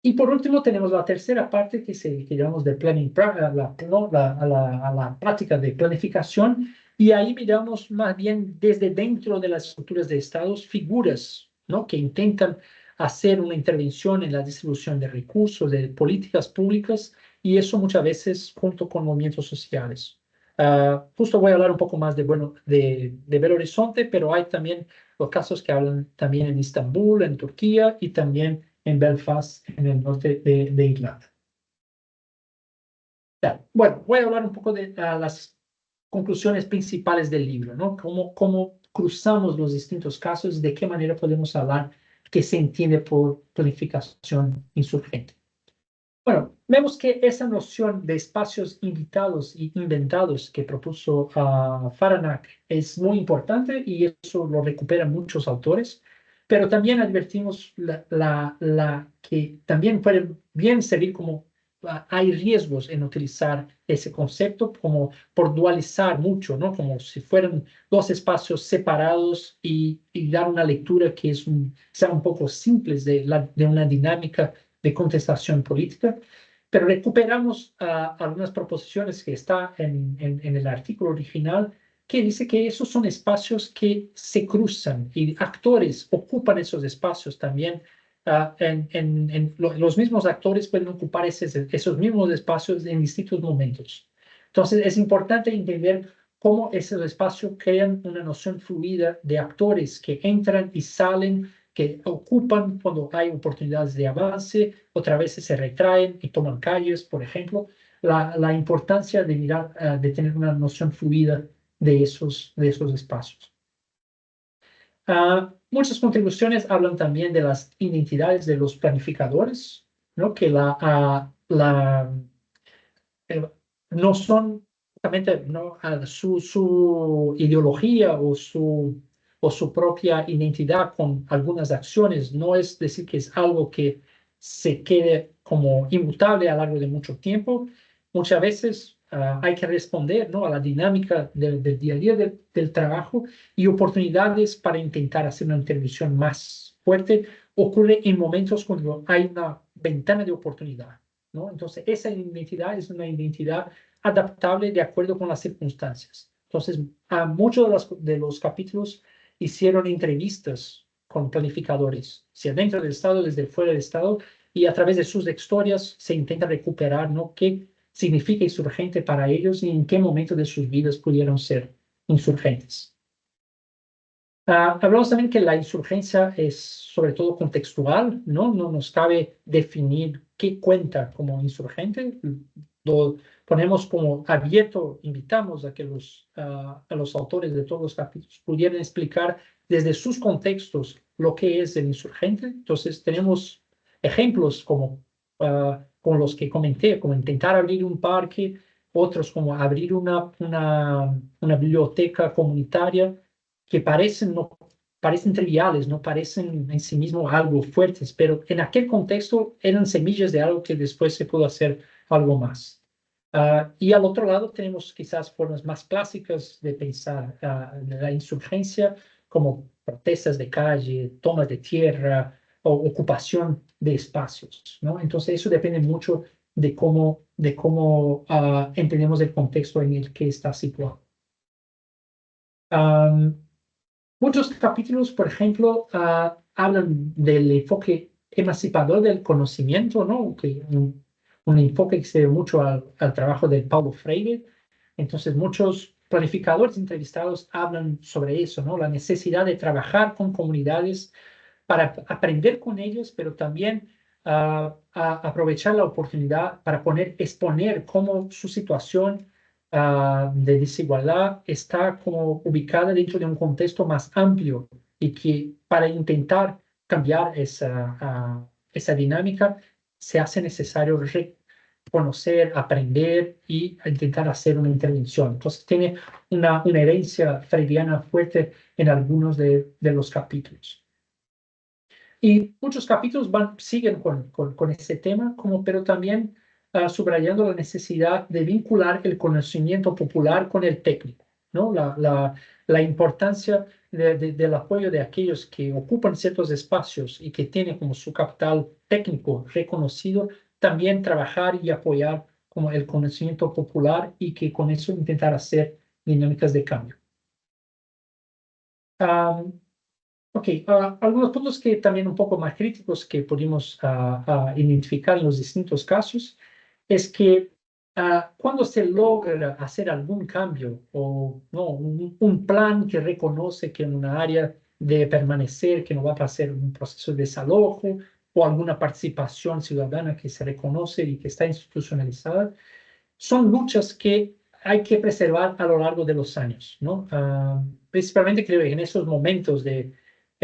Y por último tenemos la tercera parte que llamamos de planning, la práctica de planificación, y ahí miramos más bien desde dentro de las estructuras de estados figuras, ¿no?, que intentan hacer una intervención en la distribución de recursos, de políticas públicas, y eso muchas veces junto con movimientos sociales. Justo voy a hablar un poco más de Belo Horizonte, pero hay también los casos que hablan también en Estambul, en Turquía, y también en Belfast, en el norte de Irlanda. Bueno, voy a hablar un poco de las conclusiones principales del libro, ¿no? Cómo cruzamos los distintos casos, de qué manera podemos hablar que se entiende por planificación insurgente. Bueno, vemos que esa noción de espacios invitados y inventados que propuso Fahrenach es muy importante, y eso lo recuperan muchos autores, pero también advertimos que también puede bien servir como hay riesgos en utilizar ese concepto como por dualizar mucho, ¿no?, como si fueran dos espacios separados y dar una lectura que sea un poco simple de una dinámica de contestación política. pero recuperamos algunas proposiciones que está en el artículo original que dice que esos son espacios que se cruzan y actores ocupan esos espacios también. Los mismos actores pueden ocupar esos mismos espacios en distintos momentos. Entonces, es importante entender cómo esos espacios crean una noción fluida de actores que entran y salen, que ocupan cuando hay oportunidades de avance, otras veces se retraen y toman calles, por ejemplo. La importancia de mirar, de tener una noción fluida de esos espacios. Muchas contribuciones hablan también de las identidades de los planificadores, ¿no? Que no son justamente, ¿no? Su ideología o su propia identidad con algunas acciones, no es decir que es algo que se quede como inmutable a lo largo de mucho tiempo. Muchas veces hay que responder, ¿no? A la dinámica del día a día del trabajo, y oportunidades para intentar hacer una intervención más fuerte ocurre en momentos cuando hay una ventana de oportunidad, ¿no? Entonces, esa identidad es una identidad adaptable de acuerdo con las circunstancias. Entonces, a muchos de los capítulos hicieron entrevistas con planificadores, sea dentro del Estado, desde fuera del Estado, y a través de sus historias se intenta recuperar, ¿no? ¿Qué significa insurgente para ellos y en qué momento de sus vidas pudieron ser insurgentes? Hablamos también que la insurgencia es sobre todo contextual, ¿no? No nos cabe definir qué cuenta como insurgente. Lo ponemos como abierto, invitamos a que a los autores de todos los capítulos pudieran explicar desde sus contextos lo que es el insurgente. Entonces tenemos ejemplos como los que comenté, como intentar abrir un parque, otros como abrir una biblioteca comunitaria, que parecen triviales, no parecen en sí mismos algo fuertes, pero en aquel contexto eran semillas de algo que después se pudo hacer algo más. Y al otro lado tenemos quizás formas más clásicas de pensar la insurgencia, como protestas de calle, tomas de tierra o ocupación de espacios, ¿no? Entonces eso depende mucho de cómo entendemos el contexto en el que está situado. Muchos capítulos, por ejemplo, hablan del enfoque emancipador del conocimiento, ¿no? Un enfoque que se debe mucho al trabajo de Paulo Freire. Entonces, muchos planificadores entrevistados hablan sobre eso, ¿no? La necesidad de trabajar con comunidades para aprender con ellos, pero también aprovechar la oportunidad para exponer cómo su situación de desigualdad está como ubicada dentro de un contexto más amplio, y que para intentar cambiar esa dinámica se hace necesario conocer, aprender y intentar hacer una intervención. Entonces tiene una herencia freudiana fuerte en algunos de los capítulos. Y muchos capítulos siguen con ese tema, pero también subrayando la necesidad de vincular el conocimiento popular con el técnico, ¿no? La importancia del apoyo de aquellos que ocupan ciertos espacios y que tienen como su capital técnico reconocido, también trabajar y apoyar como el conocimiento popular, y que con eso intentar hacer dinámicas de cambio. Ok, algunos puntos que también un poco más críticos que pudimos identificar en los distintos casos es que cuando se logra hacer algún cambio, o no, un plan que reconoce que en una área debe permanecer, que no va a pasar un proceso de desalojo, o alguna participación ciudadana que se reconoce y que está institucionalizada, son luchas que hay que preservar a lo largo de los años, ¿no? Principalmente creo que en esos momentos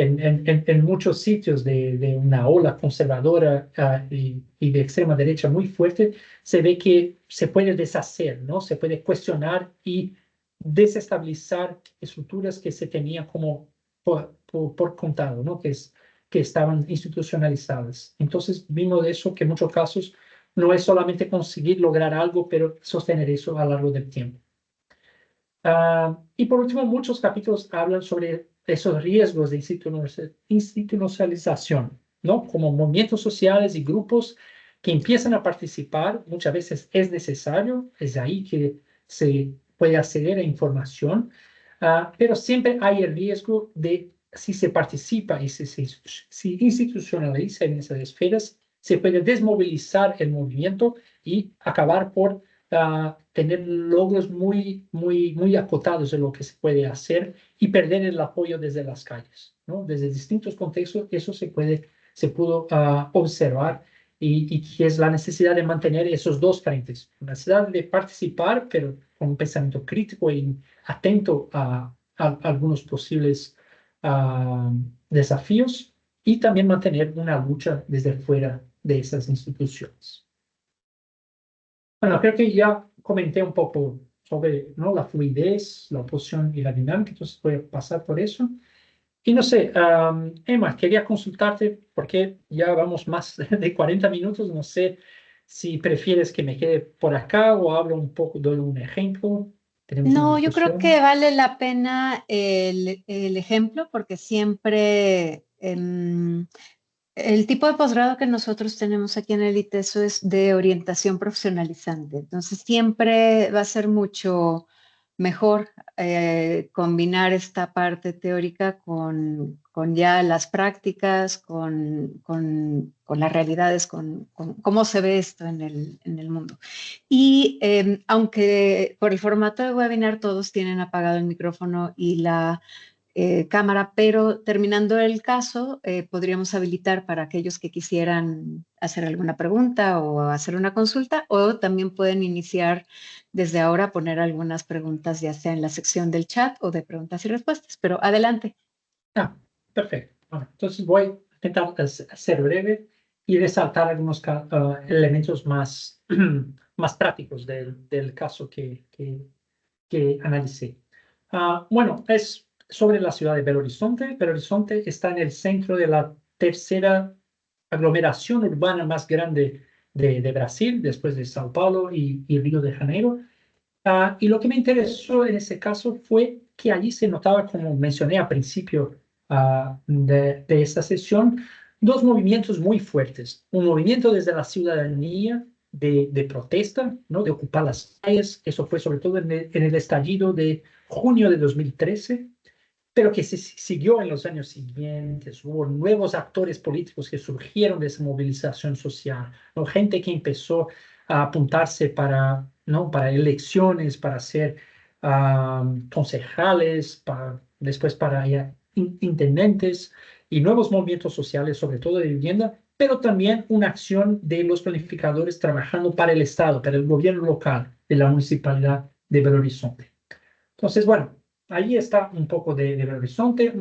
en muchos sitios de una ola conservadora y de extrema derecha muy fuerte, se ve que se puede deshacer, ¿no? Se puede cuestionar y desestabilizar estructuras que se tenían como por contado, ¿no? Que estaban institucionalizadas. Entonces vimos de eso que en muchos casos no es solamente conseguir lograr algo, pero sostener eso a lo largo del tiempo. Y por último, muchos capítulos hablan sobre esos riesgos de institucionalización, ¿no? Como movimientos sociales y grupos que empiezan a participar, muchas veces es necesario, es ahí que se puede acceder a información, pero siempre hay el riesgo de, si se participa y si institucionaliza en esas esferas, se puede desmovilizar el movimiento y acabar por tener logros muy acotados de lo que se puede hacer y perder el apoyo desde las calles, ¿no? Desde distintos contextos, eso se pudo observar y que es la necesidad de mantener esos dos frentes, la necesidad de participar, pero con un pensamiento crítico y atento a algunos posibles desafíos y también mantener una lucha desde fuera de esas instituciones. Bueno, creo que ya comenté un poco sobre, ¿no?, la fluidez, la oposición y la dinámica, entonces voy a pasar por eso. Y no sé, Emma, quería consultarte porque ya vamos más de 40 minutos, no sé si prefieres que me quede por acá o hablo un poco, doy un ejemplo, tenemos una No, yo creo que discusión. vale la pena el ejemplo porque siempre el tipo de posgrado que nosotros tenemos aquí en el ITESO es de orientación profesionalizante. Entonces siempre va a ser mucho mejor combinar esta parte teórica con ya las prácticas, con las realidades, con cómo se ve esto en el mundo. Y aunque por el formato de webinar todos tienen apagado el micrófono y la cámara, pero terminando el caso, podríamos habilitar para aquellos que quisieran hacer alguna pregunta o hacer una consulta, o también pueden iniciar desde ahora, poner algunas preguntas, ya sea en la sección del chat o de preguntas y respuestas. Pero adelante. Perfecto. Bueno, entonces voy a intentar ser breve y resaltar algunos elementos más, más prácticos del caso que analicé. Bueno, es sobre la ciudad de Belo Horizonte. Belo Horizonte está en el centro de la tercera aglomeración urbana más grande de Brasil, después de Sao Paulo y Río de Janeiro. Y lo que me interesó en ese caso fue que allí se notaba, como mencioné al principio de esta sesión, dos movimientos muy fuertes. Un movimiento desde la ciudadanía de protesta, ¿no?, de ocupar las calles. Eso fue sobre todo en el estallido de junio de 2013, pero que se siguió en los años siguientes. Hubo nuevos actores políticos que surgieron de esa movilización social, ¿no? Gente que empezó a apuntarse para, ¿no?, para elecciones, para ser concejales, después para intendentes y nuevos movimientos sociales, sobre todo de vivienda, pero también una acción de los planificadores trabajando para el Estado, para el gobierno local de la municipalidad de Belo Horizonte. Entonces, bueno, ahí está un poco de Belo Horizonte,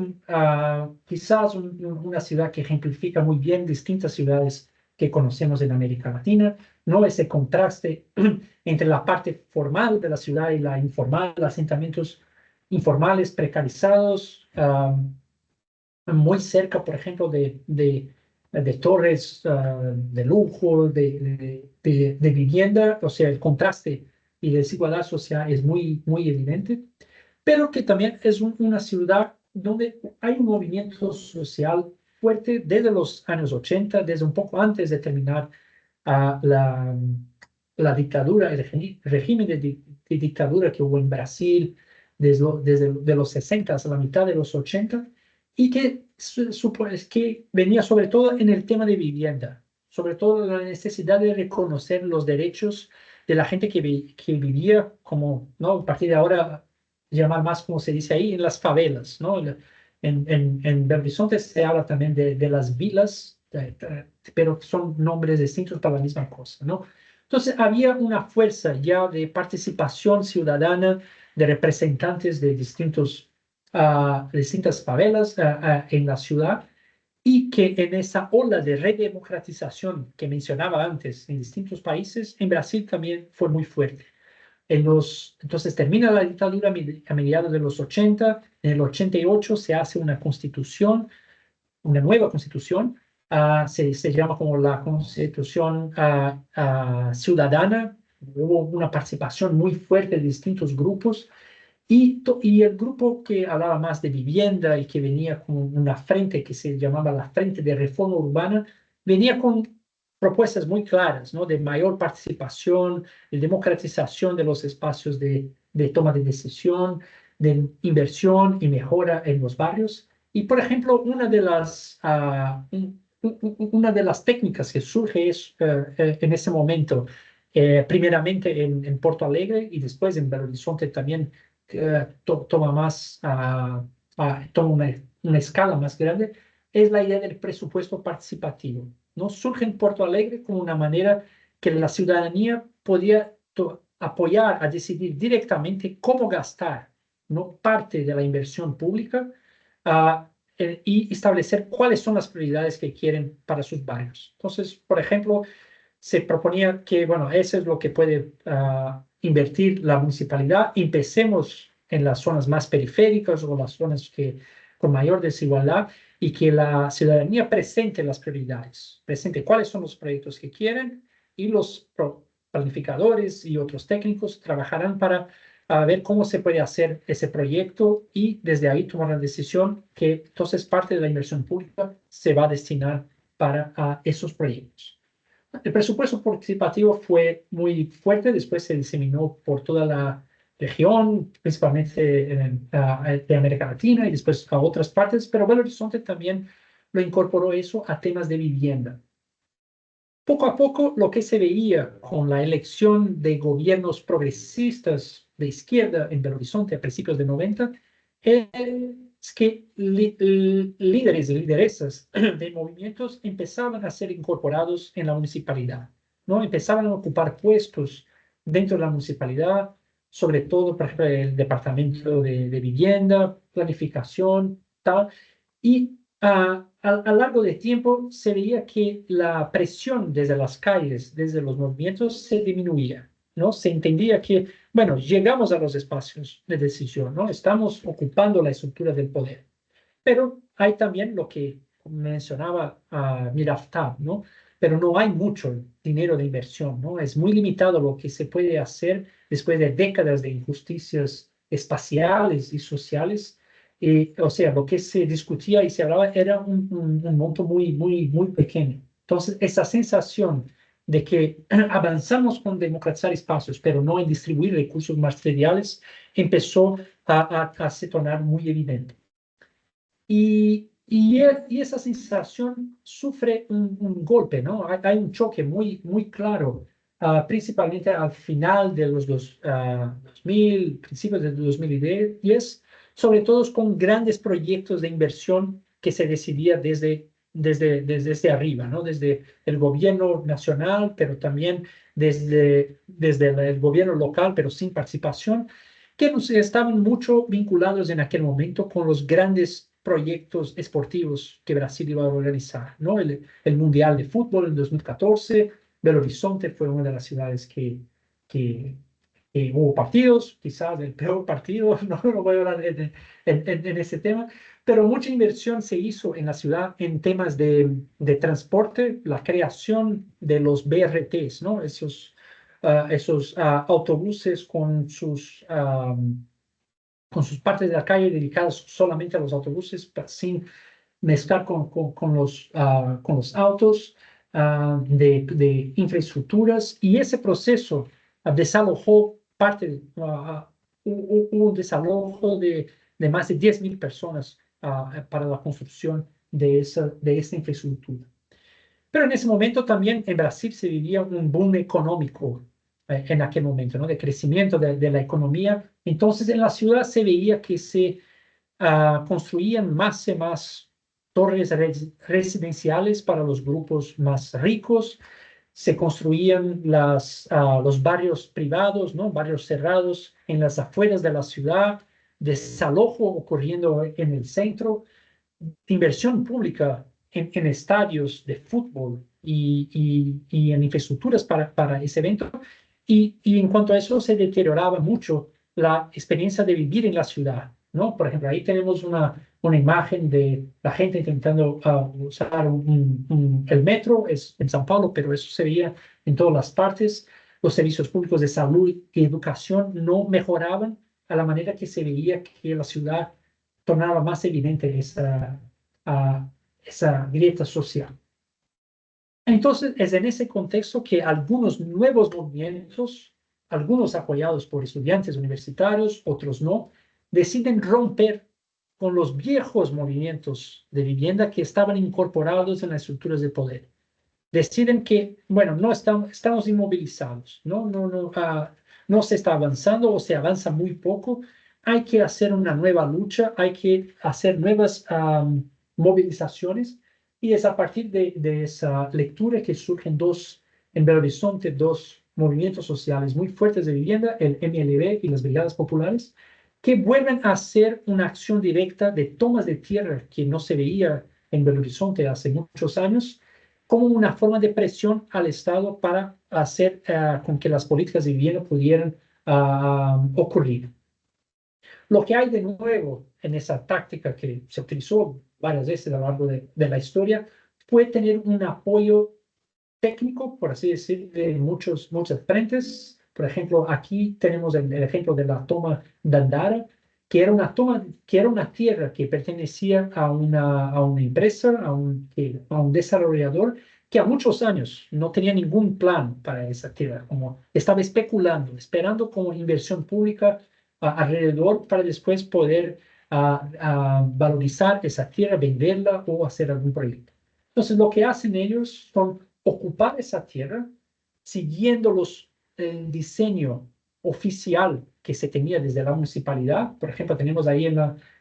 quizás una ciudad que ejemplifica muy bien distintas ciudades que conocemos en América Latina, ¿no? Ese contraste entre la parte formal de la ciudad y la informal, asentamientos informales, precarizados, muy cerca, por ejemplo, de torres de lujo, de vivienda, o sea, el contraste y desigualdad social es muy evidente, pero que también es una ciudad donde hay un movimiento social fuerte desde los años 80, desde un poco antes de terminar la dictadura, el régimen de dictadura que hubo en Brasil desde de los 60 hasta la mitad de los 80, y que venía sobre todo en el tema de vivienda, sobre todo la necesidad de reconocer los derechos de la gente que vivía como, ¿no?, a partir de ahora llamar más, como se dice ahí, en las favelas, ¿no? En Belo Horizonte se habla también de las vilas, pero son nombres distintos para la misma cosa, ¿no? Entonces había una fuerza ya de participación ciudadana de representantes de distintas favelas en la ciudad, y que en esa ola de redemocratización que mencionaba antes en distintos países, en Brasil también fue muy fuerte. Entonces termina la dictadura a mediados de los 80, en el 88 se hace una constitución, una nueva constitución, se llama como la constitución ciudadana. Hubo una participación muy fuerte de distintos grupos, y el grupo que hablaba más de vivienda y que venía con una frente que se llamaba la Frente de Reforma Urbana, venía con propuestas muy claras, ¿no? De mayor participación, de democratización de los espacios de toma de decisión, de inversión y mejora en los barrios. Y, por ejemplo, una de las técnicas que surge en ese momento, primeramente en Porto Alegre y después en Belo Horizonte también toma toma una escala más grande, es la idea del presupuesto participativo. ¿No? Surge en Porto Alegre como una manera que la ciudadanía podía apoyar a decidir directamente cómo gastar, ¿no? Parte de la inversión pública y establecer cuáles son las prioridades que quieren para sus barrios. Entonces, por ejemplo, se proponía que, bueno, eso es lo que puede invertir la municipalidad. Empecemos en las zonas más periféricas o las zonas con mayor desigualdad y que la ciudadanía presente las prioridades, presente cuáles son los proyectos que quieren y los planificadores y otros técnicos trabajarán para ver cómo se puede hacer ese proyecto y desde ahí tomar la decisión que entonces parte de la inversión pública se va a destinar para esos proyectos. El presupuesto participativo fue muy fuerte, después se diseminó por toda la región, principalmente de América Latina y después a otras partes, pero Belo Horizonte también lo incorporó eso a temas de vivienda. Poco a poco, lo que se veía con la elección de gobiernos progresistas de izquierda en Belo Horizonte a principios de 90 es que líderes y lideresas de movimientos empezaban a ser incorporados en la municipalidad, ¿no? Empezaban a ocupar puestos dentro de la municipalidad, sobre todo, por ejemplo, el departamento de vivienda, planificación, tal, y a largo de tiempo se veía que la presión desde las calles, desde los movimientos, se disminuía, ¿no? Se entendía que, bueno, llegamos a los espacios de decisión, ¿no? Estamos ocupando la estructura del poder. Pero hay también lo que mencionaba Miraftab, ¿no? Pero no hay mucho dinero de inversión, ¿no? Es muy limitado lo que se puede hacer después de décadas de injusticias espaciales y sociales. O sea, lo que se discutía y se hablaba era un monto muy, muy, muy pequeño. Entonces, esa sensación de que avanzamos con democratizar espacios, pero no en distribuir recursos materiales, empezó a se tornar muy evidente. Y esa sensación sufre un golpe, ¿no? Hay un choque muy, muy claro, principalmente al final de los 2000, principios de 2010, sobre todo con grandes proyectos de inversión que se decidía desde arriba, ¿no? Desde el gobierno nacional, pero también desde el gobierno local, pero sin participación que estaban mucho vinculados en aquel momento con los grandes proyectos esportivos que Brasil iba a organizar, ¿no? El Mundial de Fútbol en 2014, Belo Horizonte fue una de las ciudades que hubo partidos, quizás el peor partido, no voy a hablar en ese tema, pero mucha inversión se hizo en la ciudad en temas de transporte, la creación de los BRTs, ¿no? Esos autobuses con sus partes de la calle dedicadas solamente a los autobuses, sin mezclar con los autos, de infraestructuras. Y ese proceso desalojó hubo un desalojo de más de 10.000 personas para la construcción de esa infraestructura. Pero en ese momento también en Brasil se vivía un boom económico en aquel momento, ¿no? De crecimiento de la economía. Entonces en la ciudad se veía que se construían más y más torres residenciales para los grupos más ricos, se construían los barrios privados, ¿no? Barrios cerrados en las afueras de la ciudad, desalojo ocurriendo en el centro, inversión pública en estadios de fútbol y en infraestructuras para ese evento. Y en cuanto a eso, se deterioraba mucho la experiencia de vivir en la ciudad, ¿no? Por ejemplo, ahí tenemos una imagen de la gente intentando usar el metro, es en São Paulo, pero eso se veía en todas las partes. Los servicios públicos de salud y educación no mejoraban a la manera que se veía que la ciudad tornaba más evidente esa grieta social. Entonces, es en ese contexto que algunos nuevos movimientos, algunos apoyados por estudiantes universitarios, otros no, deciden romper con los viejos movimientos de vivienda que estaban incorporados en las estructuras de poder. Deciden que, bueno, no estamos inmovilizados, no se está avanzando o se avanza muy poco, hay que hacer una nueva lucha, hay que hacer nuevas movilizaciones, y es a partir de esa lectura que surgen en Belo Horizonte, dos movimientos sociales muy fuertes de vivienda, el MLB y las Brigadas Populares, que vuelven a hacer una acción directa de tomas de tierra que no se veía en Belo Horizonte hace muchos años, como una forma de presión al Estado para hacer con que las políticas de vivienda pudieran ocurrir. Lo que hay de nuevo en esa táctica que se utilizó varias veces a lo largo de la historia fue tener un apoyo técnico, por así decir, de muchos frentes. Por ejemplo, aquí tenemos el ejemplo de la toma de Andara, que era una tierra que pertenecía a una empresa, a un desarrollador, que a muchos años no tenía ningún plan para esa tierra, como estaba especulando, esperando como inversión pública alrededor para después poder valorizar esa tierra, venderla o hacer algún proyecto. Entonces, lo que hacen ellos son ocupar esa tierra siguiendo el diseño oficial que se tenía desde la municipalidad. Por ejemplo, tenemos ahí en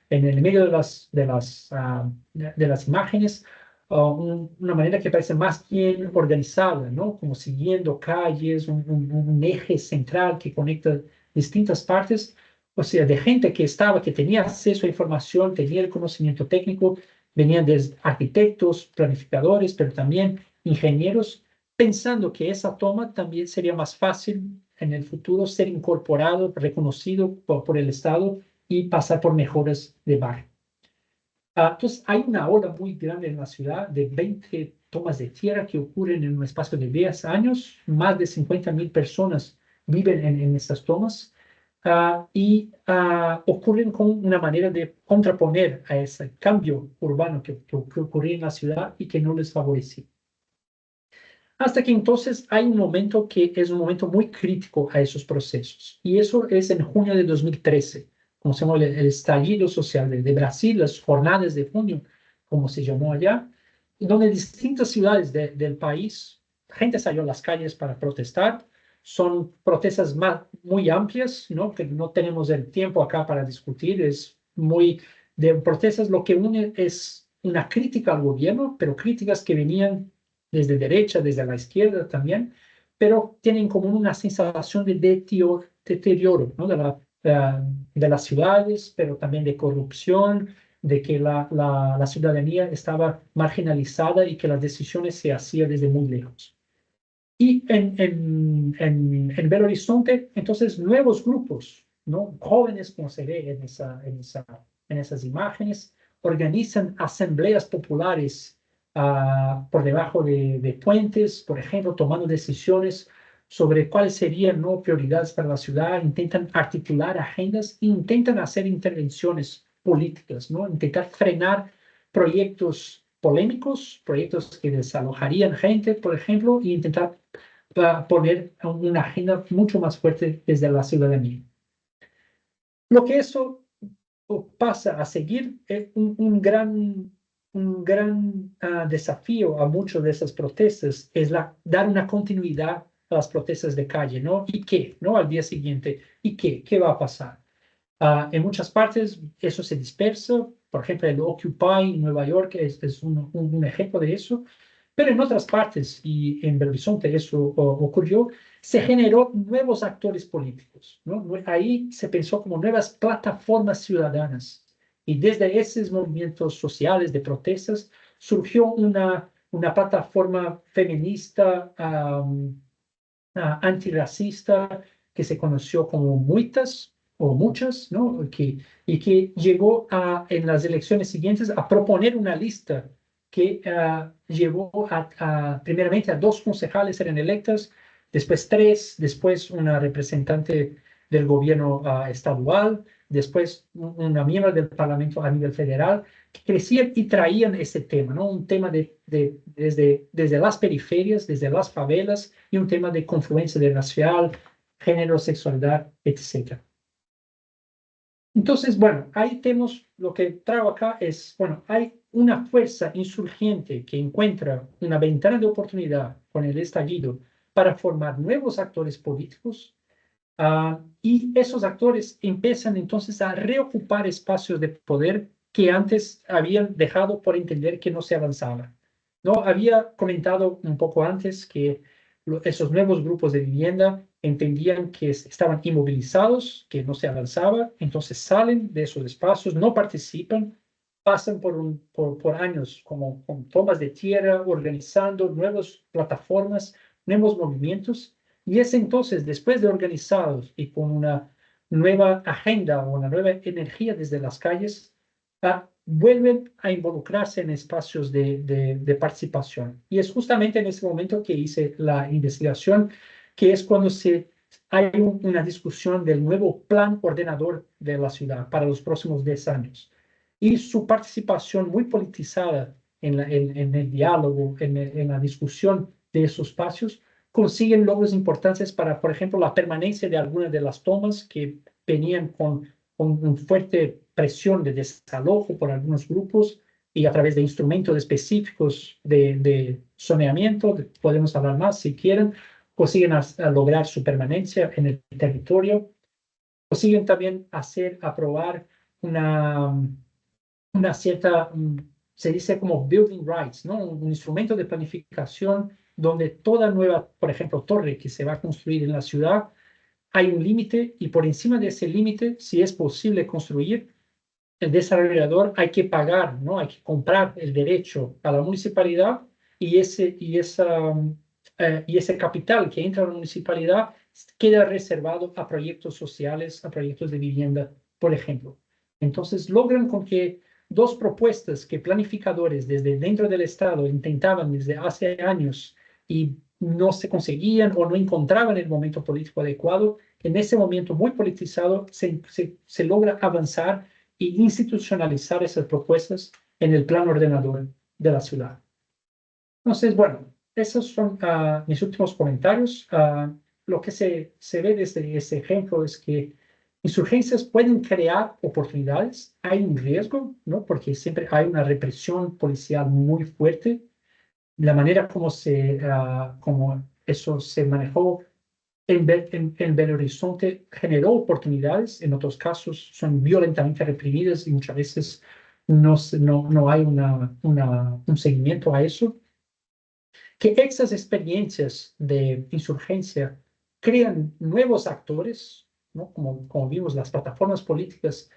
el medio de las imágenes una manera que parece más bien organizada, ¿no? Como siguiendo calles, un eje central que conecta distintas partes, o sea, de gente que tenía acceso a información, tenía el conocimiento técnico, venían desde arquitectos, planificadores, pero también ingenieros, pensando que esa toma también sería más fácil en el futuro ser incorporado, reconocido por el Estado y pasar por mejoras de barrio. Entonces, hay una ola muy grande en la ciudad de 20 tomas de tierra que ocurren en un espacio de 10 años. Más de 50.000 personas viven en estas tomas y ocurren con una manera de contraponer a ese cambio urbano que ocurría en la ciudad y que no les favorecía. Hasta que entonces hay un momento que es un momento muy crítico a esos procesos. Y eso es en junio de 2013, como se llama el estallido social de Brasil, las jornadas de junio, como se llamó allá, donde distintas ciudades del país, gente salió a las calles para protestar. Son protestas muy amplias, ¿no? Que no tenemos el tiempo acá para discutir. Es muy de protestas. Lo que une es una crítica al gobierno, pero críticas que venían desde derecha, desde la izquierda también, pero tienen como una sensación de deterioro, ¿no? De las ciudades, pero también de corrupción, de que la ciudadanía estaba marginalizada y que las decisiones se hacían desde muy lejos. Y en Belo Horizonte, entonces, nuevos grupos, ¿no? Jóvenes, como se ve en esas imágenes, organizan asambleas populares por debajo de puentes, por ejemplo, tomando decisiones sobre cuáles serían, ¿no?, prioridades para la ciudad, intentan articular agendas, intentan hacer intervenciones políticas, ¿no? Intentar frenar proyectos polémicos, proyectos que desalojarían gente, por ejemplo, e intentar poner una agenda mucho más fuerte desde la ciudadanía. Lo que eso pasa a seguir es un gran desafío a muchas de esas protestas, es dar una continuidad a las protestas de calle, ¿no? ¿Y qué? ¿No? Al día siguiente, ¿y qué? ¿Qué va a pasar? En muchas partes eso se dispersa. Por ejemplo, el Occupy en Nueva York es un ejemplo de eso. Pero en otras partes, y en Belo Horizonte eso ocurrió, se generó nuevos actores políticos, ¿no? Ahí se pensó como nuevas plataformas ciudadanas. Y desde esos movimientos sociales de protestas surgió una plataforma feminista, antirracista, que se conoció como Muitas o Muchas, ¿no? Y que llegó en las elecciones siguientes a proponer una lista que llevó primeramente a 2 concejales eran electas, después 3, después una representante del gobierno estadual, después una miembro del Parlamento a nivel federal, que crecían y traían ese tema, ¿no? Un tema desde las periferias, desde las favelas, y un tema de confluencia de racial, género, sexualidad, etc. Entonces, bueno, ahí tenemos lo que traigo acá es, bueno, hay una fuerza insurgente que encuentra una ventana de oportunidad con el estallido para formar nuevos actores políticos, y esos actores empiezan entonces a reocupar espacios de poder que antes habían dejado por entender que no se avanzaba. ¿No? Había comentado un poco antes que esos nuevos grupos de vivienda entendían que estaban inmovilizados, que no se avanzaba, entonces salen de esos espacios, no participan, pasan por años como con tomas de tierra, organizando nuevas plataformas, nuevos movimientos, y es entonces, después de organizados y con una nueva agenda o una nueva energía desde las calles, vuelven a involucrarse en espacios de participación. Y es justamente en ese momento que hice la investigación, que es cuando hay una discusión del nuevo plan ordenador de la ciudad para los próximos 10 años. Y su participación muy politizada en el diálogo, en la discusión de esos espacios, consiguen logros importantes para, por ejemplo, la permanencia de algunas de las tomas que venían con una fuerte presión de desalojo por algunos grupos, y a través de instrumentos específicos de zoneamiento, podemos hablar más si quieren, consiguen a lograr su permanencia en el territorio, consiguen también aprobar una cierta, se dice como building rights, ¿no? Un instrumento de planificación donde toda nueva, por ejemplo, torre que se va a construir en la ciudad, hay un límite, y por encima de ese límite, si es posible construir, el desarrollador hay que pagar, ¿no? Hay que comprar el derecho a la municipalidad, y ese capital que entra a la municipalidad queda reservado a proyectos sociales, a proyectos de vivienda, por ejemplo. Entonces logran con que dos propuestas que planificadores desde dentro del Estado intentaban desde hace años y no se conseguían o no encontraban el momento político adecuado, en ese momento muy politizado se logra avanzar e institucionalizar esas propuestas en el plan ordenador de la ciudad. Entonces, bueno, esos son mis últimos comentarios. Lo que se ve desde ese ejemplo es que insurgencias pueden crear oportunidades. Hay un riesgo, ¿no? Porque siempre hay una represión policial muy fuerte. La manera como eso se manejó en Belo Horizonte generó oportunidades, en otros casos son violentamente reprimidas y muchas veces no hay un seguimiento a eso. Que esas experiencias de insurgencia crean nuevos actores, ¿no? Como vimos, las plataformas políticas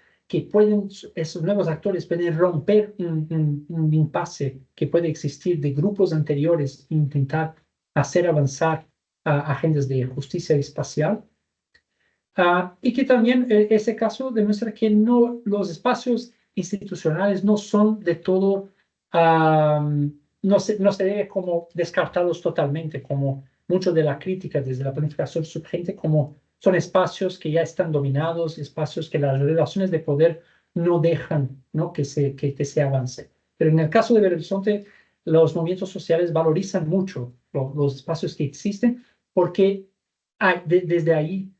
esos nuevos actores pueden romper un impasse que puede existir de grupos anteriores e intentar hacer avanzar agendas de justicia espacial. Y que también ese caso demuestra que los espacios institucionales no son de todo, no se debe como descartarlos totalmente, como mucho de la crítica desde la planificación surgente, como son espacios que ya están dominados, espacios que las relaciones de poder no dejan, ¿no? que se avance. Pero en el caso de Belo Horizonte, los movimientos sociales valorizan mucho los espacios que existen, porque desde ahí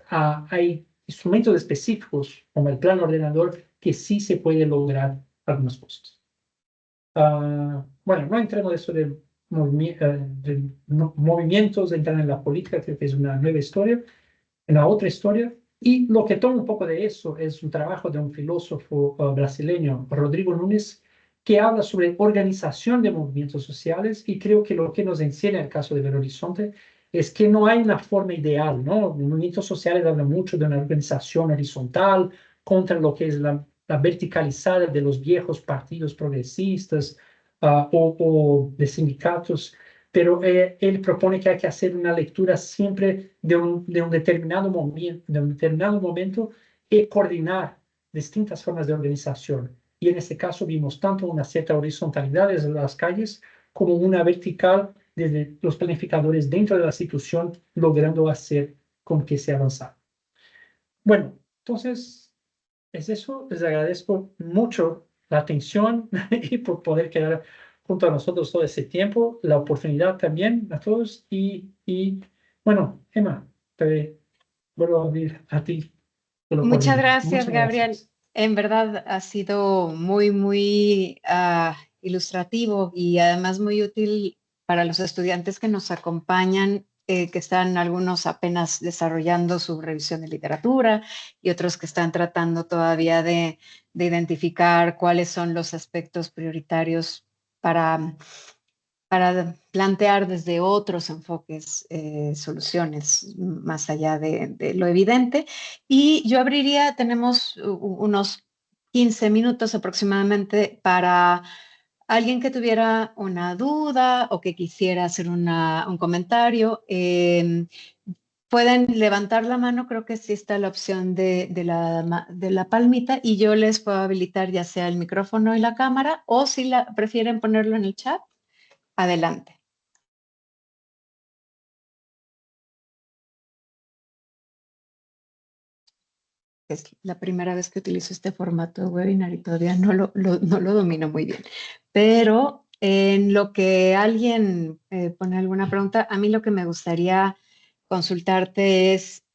hay instrumentos específicos como el plan ordenador que sí se puede lograr algunas cosas. Bueno, no entremos en eso de movimientos, de entrar en la política, creo que es una nueva historia, una otra historia. Y lo que toma un poco de eso es un trabajo de un filósofo brasileño, Rodrigo Nunes, que habla sobre organización de movimientos sociales, y creo que lo que nos enseña el caso de Belo Horizonte es que no hay una forma ideal, ¿no? Los movimientos sociales hablan mucho de una organización horizontal contra lo que es la verticalizada de los viejos partidos progresistas, o de sindicatos, pero él propone que hay que hacer una lectura siempre de un determinado momento, y coordinar distintas formas de organización. Y en este caso vimos tanto una cierta horizontalidad desde las calles como una vertical desde los planificadores dentro de la institución, logrando hacer con que se avanzara. Bueno, entonces es eso. Les agradezco mucho la atención y por poder quedar junto a nosotros todo ese tiempo, la oportunidad también a todos bueno, Emma, te vuelvo a abrir a ti por lo Muchas coordinador. gracias, Muchas Gabriel. gracias. En verdad ha sido muy, muy ilustrativo y además muy útil para los estudiantes que nos acompañan, que están algunos apenas desarrollando su revisión de literatura y otros que están tratando todavía de identificar cuáles son los aspectos prioritarios para plantear desde otros enfoques soluciones más allá de lo evidente. Y yo abriría, tenemos unos 15 minutos aproximadamente para alguien que tuviera una duda o que quisiera hacer un comentario. Pueden levantar la mano, creo que sí está la opción de la palmita y yo les puedo habilitar ya sea el micrófono y la cámara o si prefieren ponerlo en el chat, adelante. Es la primera vez que utilizo este formato de webinar y todavía no lo domino muy bien. Pero en lo que alguien pone alguna pregunta, a mí lo que me gustaría consultarte es,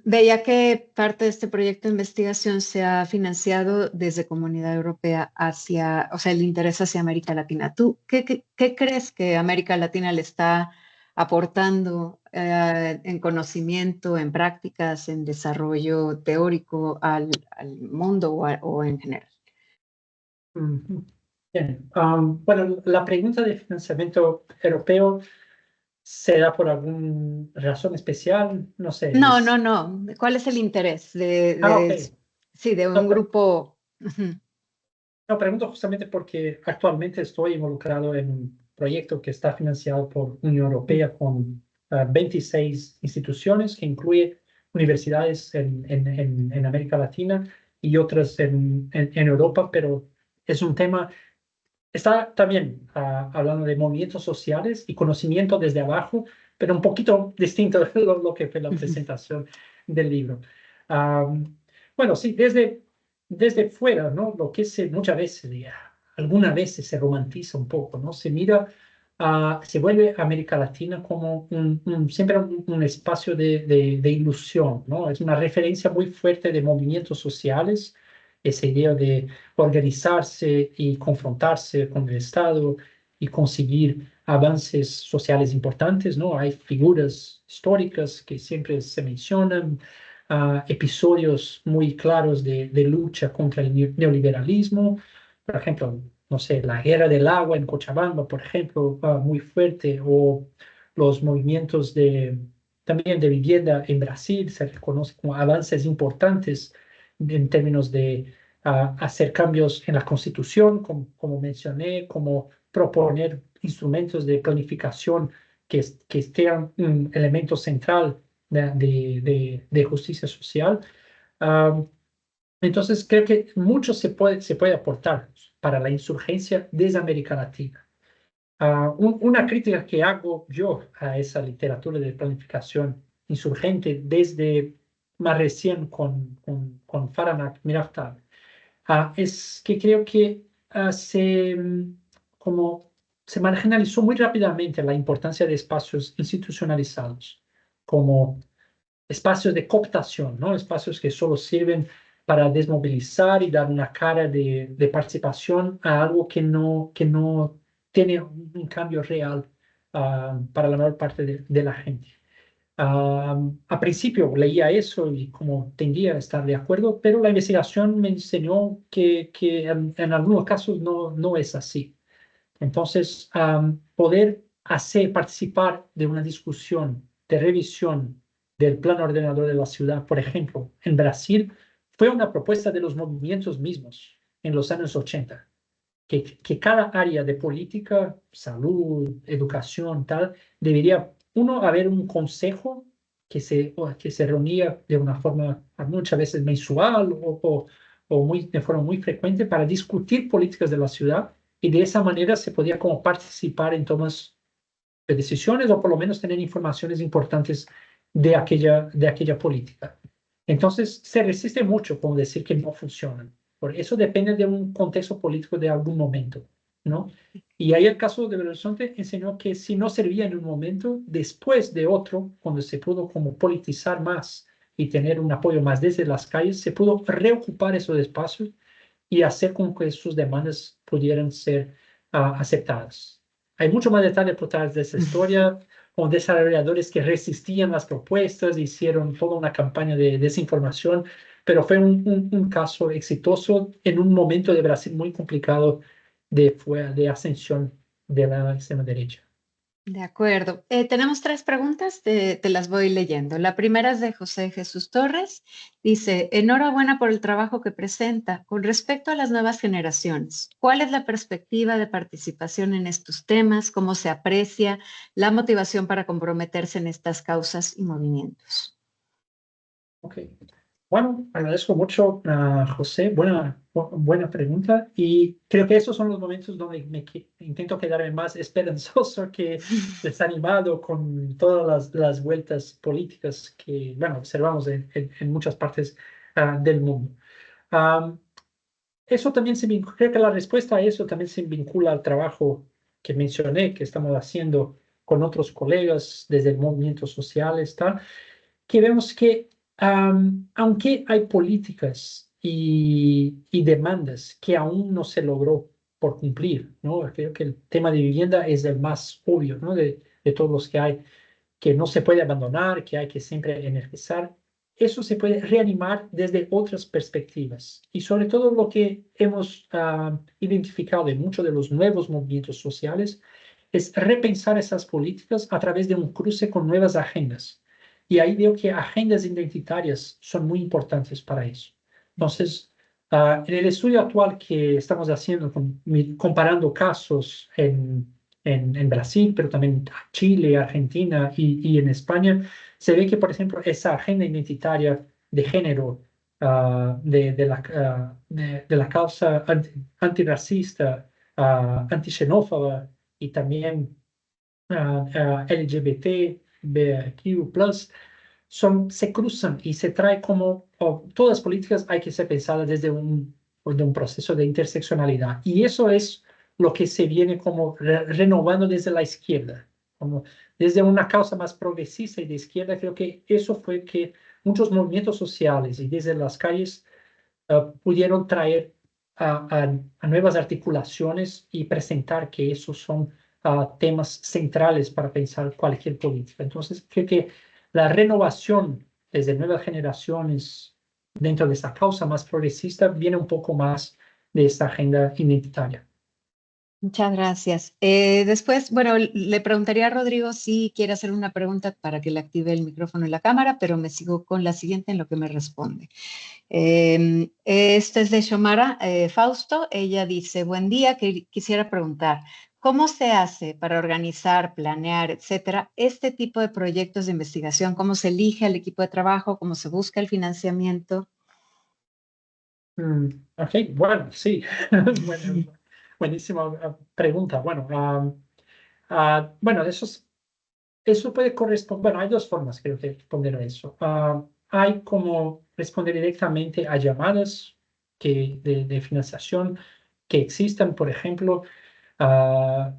veía que parte de este proyecto de investigación se ha financiado desde Comunidad Europea hacia, o sea, el interés hacia América Latina. ¿Tú qué crees que América Latina le está aportando en conocimiento, en prácticas, en desarrollo teórico al mundo o en general? Ujú. Bien. Bueno, la pregunta de financiamiento europeo se da por alguna razón especial, no sé, No. ¿Cuál es el interés Ok. sí, de No, un grupo? Ujú. no, pregunto justamente porque actualmente estoy involucrado en un proyecto que está financiado por Unión Europea con 26 instituciones, que incluye universidades en América Latina y otras en Europa, pero es un tema. Está también hablando de movimientos sociales y conocimiento desde abajo, pero un poquito distinto de lo que fue la Ujú. presentación del libro. Bueno, sí, desde fuera, ¿no? Lo que muchas veces, algunas veces se romantiza un poco, ¿no? Se mira, se vuelve América Latina como siempre un espacio de ilusión, ¿no? Es una referencia muy fuerte de movimientos sociales, esa idea de organizarse y confrontarse con el Estado y conseguir avances sociales importantes, ¿no? Hay figuras históricas que siempre se mencionan, episodios muy claros de lucha contra el neoliberalismo, por ejemplo, no sé, la guerra del agua en Cochabamba, por ejemplo, muy fuerte, o los movimientos también de vivienda en Brasil, se reconoce como avances importantes en términos de hacer cambios en la Constitución, como mencioné, como proponer instrumentos de planificación que sean un elemento central de justicia social. Ah, entonces, creo que mucho se puede aportar para la insurgencia desde América Latina. Una crítica que hago yo a esa literatura de planificación insurgente desde más recién con Faranak Miraftab, es que creo que como se marginalizó muy rápidamente la importancia de espacios institucionalizados, como espacios de cooptación, ¿no? Espacios que solo sirven para desmovilizar y dar una cara de participación a algo que no tiene un cambio real para la mayor parte de la gente. A principio leía eso y como tendía a estar de acuerdo, pero la investigación me enseñó que en algunos casos no es así. Entonces, poder participar de una discusión de revisión del plan ordenador de la ciudad, por ejemplo, en Brasil, fue una propuesta de los movimientos mismos en los años 80, que cada área de política, salud, educación, tal, debería, uno, haber un consejo que se reunía de una forma muchas veces mensual o de forma muy frecuente para discutir políticas de la ciudad y de esa manera se podía como participar en tomas de decisiones o por lo menos tener informaciones importantes de aquella política. Entonces, se resiste mucho con decir que no funcionan. Por eso depende de un contexto político de algún momento, ¿no? Y ahí el caso de Belo Horizonte enseñó que si no servía en un momento, después de otro, cuando se pudo como politizar más y tener un apoyo más desde las calles, se pudo reocupar esos espacios y hacer con que sus demandas pudieran ser aceptadas. Hay mucho más detalle por detrás de esa historia, con desarrolladores que resistían las propuestas, hicieron toda una campaña de desinformación, pero fue un caso exitoso en un momento de Brasil muy complicado de ascensión de la extrema derecha. De acuerdo. Tenemos tres preguntas, te las voy leyendo. La primera es de José Jesús Torres. Dice, enhorabuena por el trabajo que presenta. Con respecto a las nuevas generaciones, ¿cuál es la perspectiva de participación en estos temas? ¿Cómo se aprecia la motivación para comprometerse en estas causas y movimientos? Ok. Bueno, agradezco mucho a José, buena pregunta, y creo que esos son los momentos donde intento quedarme más esperanzoso que desanimado con todas las vueltas políticas que, bueno, observamos en muchas partes del mundo. Am, Eso también creo que la respuesta a eso también se vincula al trabajo que mencioné, que estamos haciendo con otros colegas desde el movimiento social, está que vemos que aunque hay políticas y demandas que aún no se logró por cumplir, ¿no? Creo que el tema de vivienda es el más obvio, ¿no? De todos los que hay, que no se puede abandonar, que hay que siempre energizar. Eso se puede reanimar desde otras perspectivas. Y sobre todo lo que hemos identificado en muchos de los nuevos movimientos sociales es repensar esas políticas a través de un cruce con nuevas agendas. Y ahí veo que agendas identitarias son muy importantes para eso. Entonces, en el estudio actual que estamos haciendo, comparando casos en Brasil, pero también Chile, Argentina y en España, se ve que, por ejemplo, esa agenda identitaria de género, de la causa antirracista, antixenófoba y también LGBT, BQ+, se cruzan y se trae como todas las políticas hay que ser pensadas desde de un proceso de interseccionalidad. Y eso es lo que se viene como renovando desde la izquierda, como desde una causa más progresista y de izquierda. Creo que eso fue que muchos movimientos sociales y desde las calles pudieron traer a nuevas articulaciones y presentar que esos son temas centrales para pensar cualquier política. Entonces, creo que la renovación desde nuevas generaciones dentro de esa causa más progresista viene un poco más de esta agenda identitaria. Muchas gracias. Después, bueno, le preguntaría a Rodrigo si quiere hacer una pregunta para que le active el micrófono y la cámara, pero me sigo con la siguiente en lo que me responde. Este es de Xiomara Fausto. Ella dice, buen día, quisiera preguntar, ¿cómo se hace para organizar, planear, etcétera, este tipo de proyectos de investigación? ¿Cómo se elige al equipo de trabajo? ¿Cómo se busca el financiamiento? Ok, bueno, sí. Buenísima pregunta. Bueno, bueno, eso puede corresponder, bueno, hay dos formas creo que responder a eso. Hay como responder directamente a llamadas de financiación que existan, por ejemplo, ah,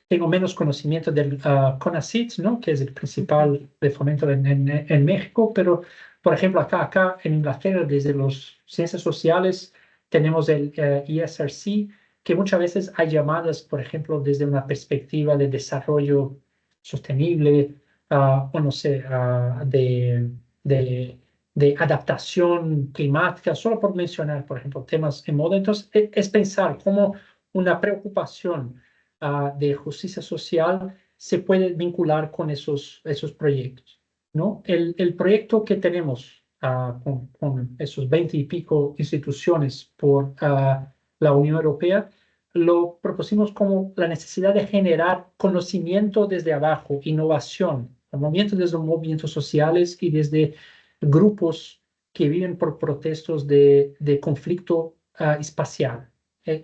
tengo menos conocimiento del CONACYT, ¿no? Que es el principal de fomento en México, pero por ejemplo acá en Inglaterra, desde las ciencias sociales, tenemos el ESRC, que muchas veces hay llamadas, por ejemplo, desde una perspectiva de desarrollo sostenible, o no sé, de adaptación climática, solo por mencionar, por ejemplo, temas en moda. Entonces, es pensar cómo una preocupación de justicia social se puede vincular con esos proyectos, ¿no? El proyecto que tenemos con esos 20 y pico instituciones por la Unión Europea, lo propusimos como la necesidad de generar conocimiento desde abajo, innovación, movimientos desde los movimientos sociales y desde grupos que viven por protestos de conflicto espacial.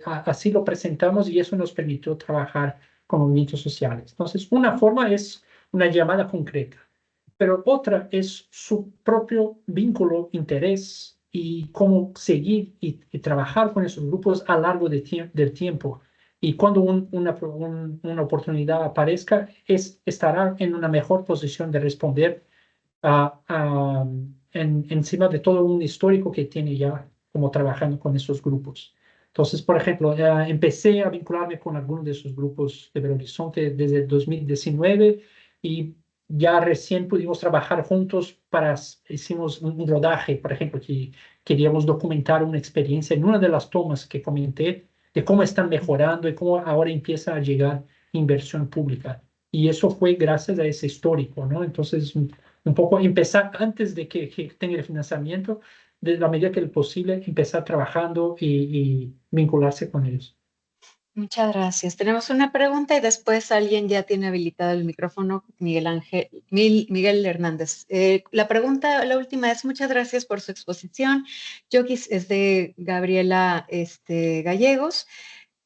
Así lo presentamos y eso nos permitió trabajar con movimientos sociales. Entonces, una forma es una llamada concreta. pero otra es su propio vínculo, interés y cómo seguir y trabajar con esos grupos a lo largo del tiempo. Y cuando una oportunidad aparezca, estará en una mejor posición de responder encima de todo un histórico que tiene ya como trabajando con esos grupos. Entonces, por ejemplo, empecé a vincularme con algunos de esos grupos de Belo Horizonte desde el 2019 y ya recién pudimos trabajar juntos hicimos un rodaje, por ejemplo, que queríamos documentar una experiencia en una de las tomas que comenté de cómo están mejorando y cómo ahora empieza a llegar inversión pública. Y eso fue gracias a ese histórico, ¿no? Entonces, un poco empezar antes de que tenga el financiamiento, de la medida que es posible, empezar trabajando y vincularse con ellos. Muchas gracias. Tenemos una pregunta y después alguien ya tiene habilitado el micrófono, Miguel Hernández. La pregunta, la última es, muchas gracias por su exposición. Es de Gabriela Gallegos.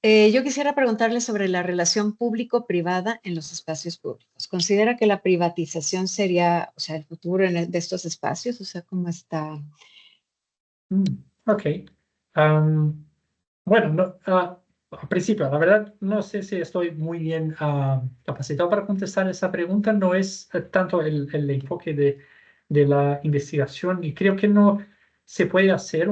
Yo quisiera preguntarle sobre la relación público-privada en los espacios públicos. ¿Considera que la privatización sería, o sea, el futuro de estos espacios? O sea, ¿cómo está? Ok. Bueno, no, al principio, la verdad, no sé si estoy muy bien capacitado para contestar esa pregunta. No es tanto el enfoque de la investigación y creo que no se puede hacer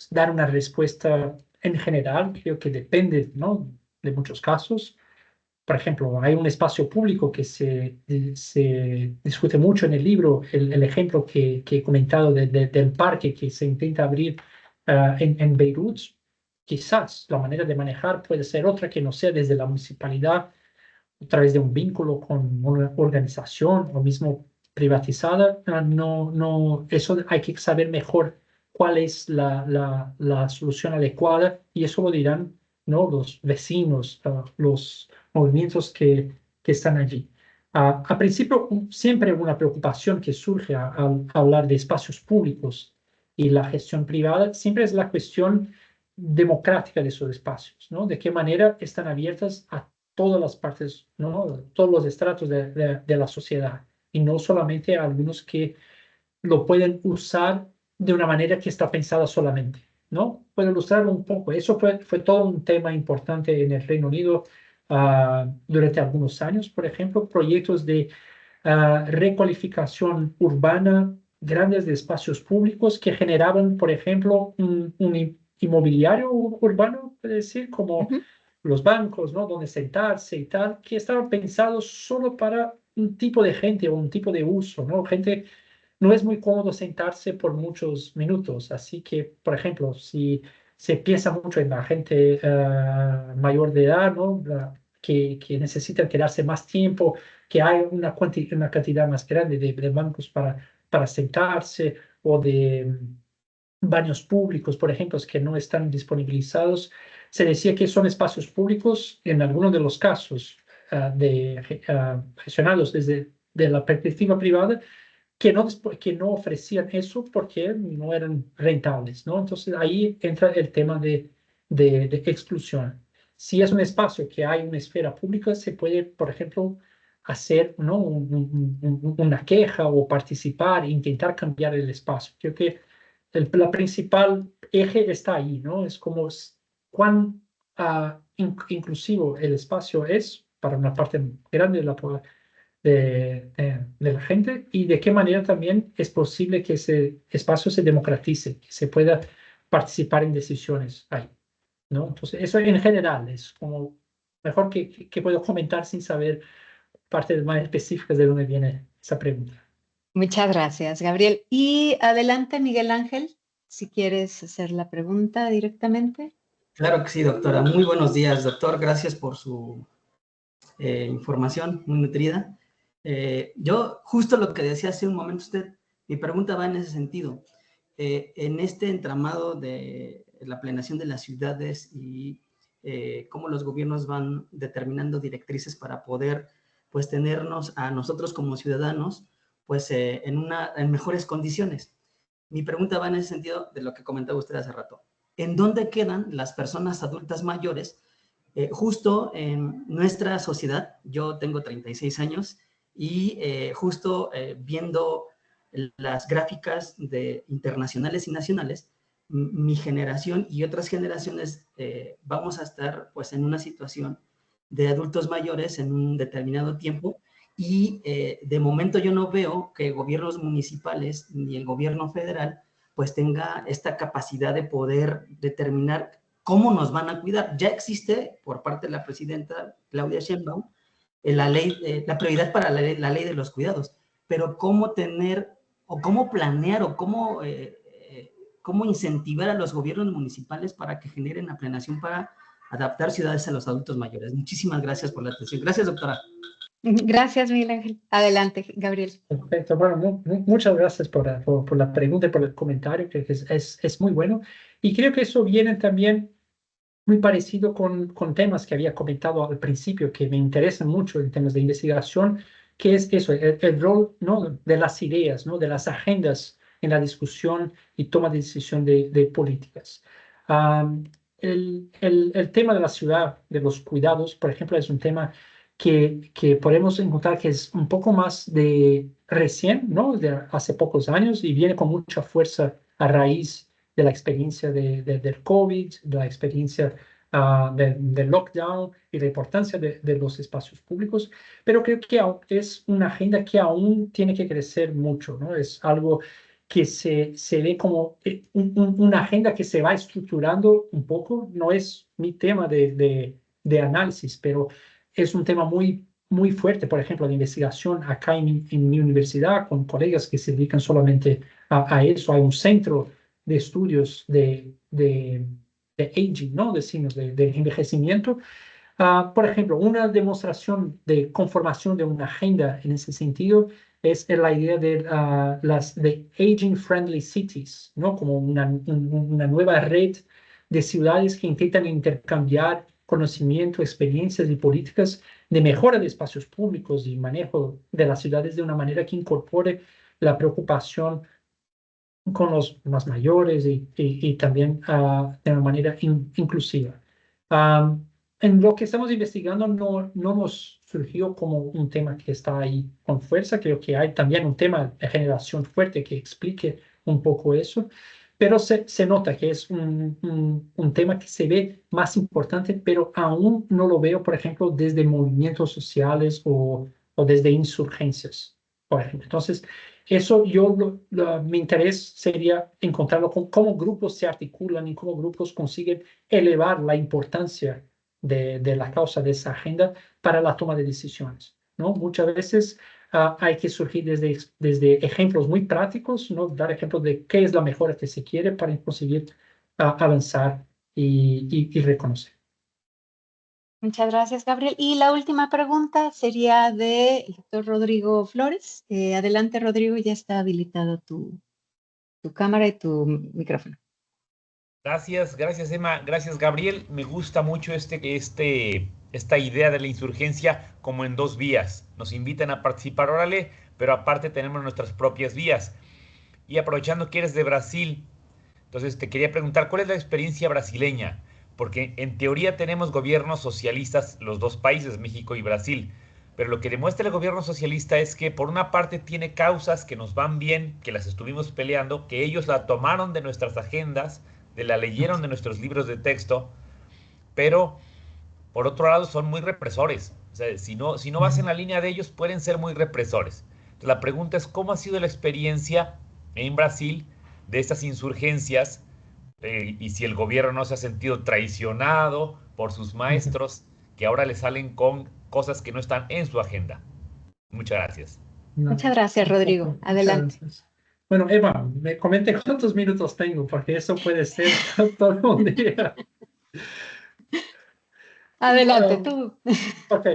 dar una respuesta en general. Creo que depende, ¿no? De muchos casos. Por ejemplo, hay un espacio público que se discute mucho en el libro, el ejemplo que he comentado del parque que se intenta abrir en Beirut. Quizás la manera de manejar puede ser otra que no sea desde la municipalidad, a través de un vínculo con una organización o mismo privatizada. No, no, eso hay que saber mejor cuál es la solución adecuada y eso lo dirán, ¿no? Los vecinos, los movimientos que están allí. A principio, siempre una preocupación que surge al hablar de espacios públicos y la gestión privada, siempre es la cuestión democrática de esos espacios, ¿no? De qué manera están abiertas a todas las partes, ¿no? Todos los estratos de la sociedad y no solamente a algunos que lo pueden usar de una manera que está pensada solamente, ¿no? Puedo ilustrarlo un poco. Eso fue todo un tema importante en el Reino Unido durante algunos años, por ejemplo, proyectos de recualificación urbana grandes de espacios públicos que generaban, por ejemplo, un inmobiliario urbano, es decir, como Ujú. los bancos, ¿no? Donde sentarse y tal, que estaban pensados solo para un tipo de gente o un tipo de uso, ¿no? Gente, no es muy cómodo sentarse por muchos minutos, así que, por ejemplo, si se piensa mucho en la gente mayor de edad, ¿no? Que necesitan quedarse más tiempo, que hay una cantidad más grande de bancos para sentarse o de baños públicos, por ejemplo, que no están disponibilizados. Se decía que son espacios públicos en algunos de los casos gestionados desde de la perspectiva privada que no ofrecían eso porque no eran rentables, ¿no? Entonces ahí entra el tema de exclusión. Si es un espacio que hay una esfera pública, se puede, por ejemplo, hacer, ¿no? Una queja o participar, intentar cambiar el espacio. Creo que la principal eje está ahí, ¿no? Es como cuán inclusivo el espacio es para una parte grande de la población de la gente y de qué manera también es posible que ese espacio se democratice, que se pueda participar en decisiones ahí, ¿no? Entonces, eso en general es como mejor que puedo comentar sin saber partes más específicas de dónde viene esa pregunta. Muchas gracias, Gabriel. Y adelante, Miguel Ángel, si quieres hacer la pregunta directamente. Claro que sí, doctora. Muy buenos días, doctor. Gracias por su información muy nutrida. Yo, justo lo que decía hace un momento usted, mi pregunta va en ese sentido. En este entramado de la planeación de las ciudades y cómo los gobiernos van determinando directrices para poder, pues, tenernos a nosotros como ciudadanos, pues, en mejores condiciones. Mi pregunta va en ese sentido de lo que comentaba usted hace rato. ¿En dónde quedan las personas adultas mayores justo en nuestra sociedad? Yo tengo 36 años y justo viendo las gráficas internacionales y nacionales, mi generación y otras generaciones vamos a estar pues en una situación de adultos mayores en un determinado tiempo y de momento yo no veo que gobiernos municipales ni el gobierno federal pues tenga esta capacidad de poder determinar cómo nos van a cuidar. Ya existe por parte de la presidenta Claudia Sheinbaum la prioridad para la ley de los cuidados, pero cómo tener o cómo planear o cómo incentivar a los gobiernos municipales para que generen la planeación para adaptar ciudades a los adultos mayores. Muchísimas gracias por la atención. Gracias, doctora. Gracias, Miguel Ángel. Adelante, Gabriel. Perfecto. Bueno, muchas gracias por la pregunta y por el comentario, que es muy bueno. Y creo que eso viene también muy parecido con temas que había comentado al principio, que me interesan mucho en temas de investigación, que es eso, el rol, ¿no?, de las ideas, ¿no?, de las agendas en la discusión y toma de decisión de políticas. El tema de la ciudad, de los cuidados, por ejemplo, es un tema que podemos encontrar que es un poco más de recién, ¿no?, de hace pocos años, y viene con mucha fuerza a raíz de la experiencia del COVID, de la experiencia del lockdown y la importancia de los espacios públicos, pero creo que es una agenda que aún tiene que crecer mucho, ¿no? Es algo que se ve como una agenda que se va estructurando un poco. No es mi tema de análisis, pero es un tema muy fuerte, por ejemplo, de investigación acá en mi universidad, con colegas que se dedican solamente a eso. Hay un centro de estudios de aging, ¿no?, de signos de envejecimiento. Por ejemplo, una demostración de conformación de una agenda en ese sentido es la idea de aging-friendly cities, ¿no?, como una nueva red de ciudades que intentan intercambiar conocimiento, experiencias y políticas de mejora de espacios públicos y manejo de las ciudades de una manera que incorpore la preocupación con los más mayores y también de una manera inclusiva. En lo que estamos investigando no nos surgió como un tema que está ahí con fuerza. Creo que hay también un tema de generación fuerte que explique un poco eso, pero se nota que es un tema que se ve más importante, pero aún no lo veo, por ejemplo, desde movimientos sociales o desde insurgencias, por ejemplo. Entonces, eso mi interés sería encontrarlo con cómo grupos se articulan y cómo grupos consiguen elevar la importancia de la causa de esa agenda para la toma de decisiones, ¿no? Muchas veces hay que surgir desde ejemplos muy prácticos, ¿no?, dar ejemplos de qué es la mejora que se quiere para conseguir avanzar y reconocer. Muchas gracias, Gabriel. Y la última pregunta sería del doctor Rodrigo Flores. Adelante, Rodrigo, ya está habilitado tu cámara y tu micrófono. Gracias, Emma. Gracias, Gabriel. Me gusta mucho esta idea de la insurgencia como en dos vías. Nos invitan a participar, órale, pero aparte tenemos nuestras propias vías. Y aprovechando que eres de Brasil, entonces te quería preguntar, ¿cuál es la experiencia brasileña? Porque en teoría tenemos gobiernos socialistas, los dos países, México y Brasil. Pero lo que demuestra el gobierno socialista es que por una parte tiene causas que nos van bien, que las estuvimos peleando, que ellos la tomaron de nuestras agendas, la leyeron de nuestros libros de texto, pero por otro lado son muy represores. O sea, si no vas en la línea de ellos, pueden ser muy represores. Entonces la pregunta es, ¿cómo ha sido la experiencia en Brasil de estas insurgencias? Y si el gobierno no se ha sentido traicionado por sus maestros, que ahora le salen con cosas que no están en su agenda. Muchas gracias. Muchas gracias, Rodrigo. Adelante. Gracias. Bueno, Eva, me comente cuántos minutos tengo, porque eso puede ser todo un día. Adelante, tú. Ok,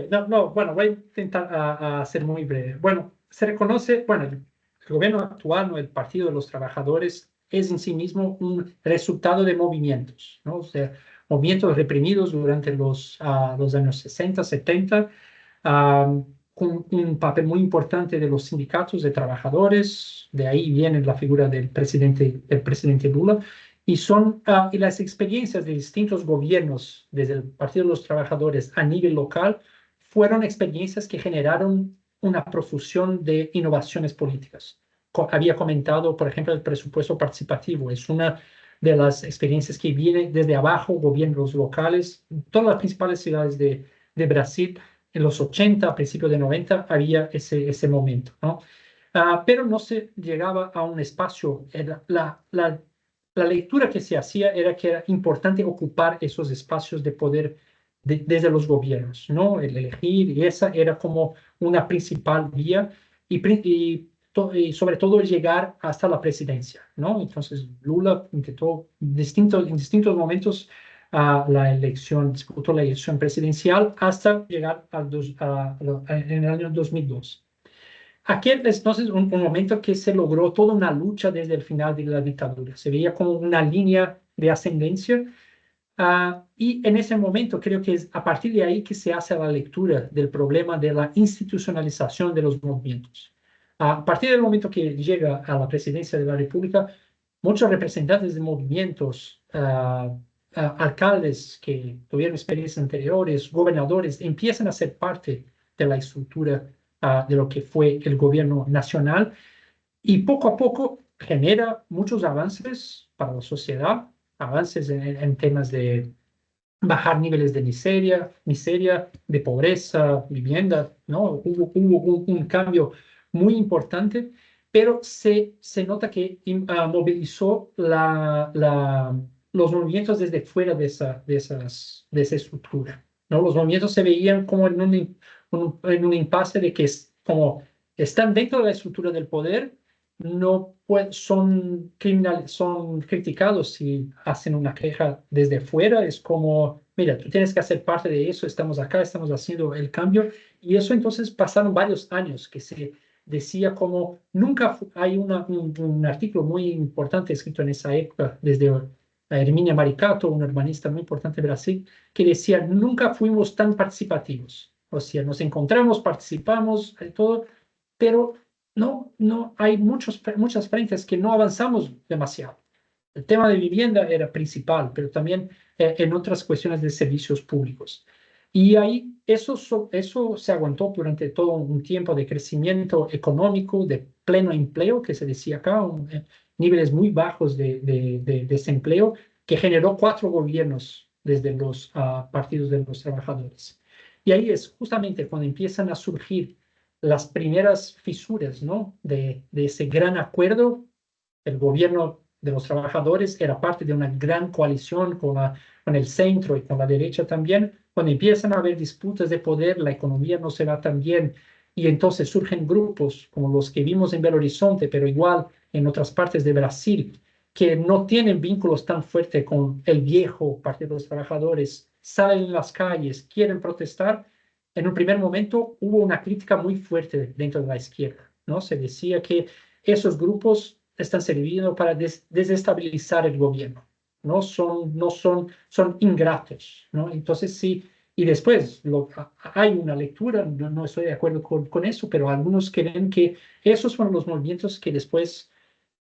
bueno, voy a intentar a ser muy breve. Bueno, se reconoce, bueno, el gobierno actual, ¿no?, el Partido de los Trabajadores, es en sí mismo un resultado de movimientos, ¿no? O sea, movimientos reprimidos durante los años 60, 70, con un papel muy importante de los sindicatos de trabajadores. De ahí viene la figura del presidente Lula. Y y las experiencias de distintos gobiernos desde el Partido de los Trabajadores a nivel local fueron experiencias que generaron una profusión de innovaciones políticas. Había comentado, por ejemplo, el presupuesto participativo. Es una de las experiencias que viene desde abajo, gobiernos locales, todas las principales ciudades de Brasil. En los 80, a principios de 90, había ese momento, ¿no? Pero no se llegaba a un espacio. La lectura que se hacía era que era importante ocupar esos espacios de poder desde los gobiernos, ¿no? El elegir, y esa era como una principal vía, y sobre todo llegar hasta la presidencia, ¿no? Entonces Lula intentó en distintos momentos disputó la elección presidencial hasta llegar en el año 2002. Aquel es entonces un momento que se logró toda una lucha desde el final de la dictadura. Se veía como una línea de ascendencia. Y en ese momento creo que es a partir de ahí que se hace la lectura del problema de la institucionalización de los movimientos. A partir del momento que llega a la presidencia de la República, muchos representantes de movimientos, alcaldes que tuvieron experiencias anteriores, gobernadores, empiezan a ser parte de la estructura de lo que fue el gobierno nacional, y poco a poco genera muchos avances para la sociedad, avances en temas de bajar niveles de miseria, de pobreza, vivienda, ¿no? Hubo un cambio muy importante, pero se nota que movilizó los movimientos desde fuera de esa estructura, ¿no? Los movimientos se veían como en un impasse de que como están dentro de la estructura del poder, no son criticados si hacen una queja desde fuera. Es como, mira, tú tienes que hacer parte de eso, estamos acá, estamos haciendo el cambio. Y eso entonces pasaron varios años que se decía como, nunca hay un artículo muy importante escrito en esa época, desde Hermínia Maricato, una urbanista muy importante de Brasil, que decía, nunca fuimos tan participativos. O sea, nos encontramos, participamos, todo, pero no hay muchas frentes que no avanzamos demasiado. El tema de vivienda era principal, pero también en otras cuestiones de servicios públicos. Y ahí eso se aguantó durante todo un tiempo de crecimiento económico, de pleno empleo, que se decía acá, niveles muy bajos de desempleo, que generó 4 gobiernos desde los partidos de los trabajadores. Y ahí es justamente cuando empiezan a surgir las primeras fisuras, ¿no? de ese gran acuerdo. El gobierno de los trabajadores era parte de una gran coalición con el centro y con la derecha también. Cuando empiezan a haber disputas de poder, la economía no se va tan bien, y entonces surgen grupos como los que vimos en Belo Horizonte, pero igual en otras partes de Brasil, que no tienen vínculos tan fuertes con el viejo Partido de los Trabajadores, salen en las calles, quieren protestar. En un primer momento hubo una crítica muy fuerte dentro de la izquierda, ¿no? Se decía que esos grupos están sirviendo para desestabilizar el gobierno, ¿no? Son ingratos, ¿no? Entonces sí, y después hay una lectura, no estoy de acuerdo con eso, pero algunos creen que esos fueron los movimientos que después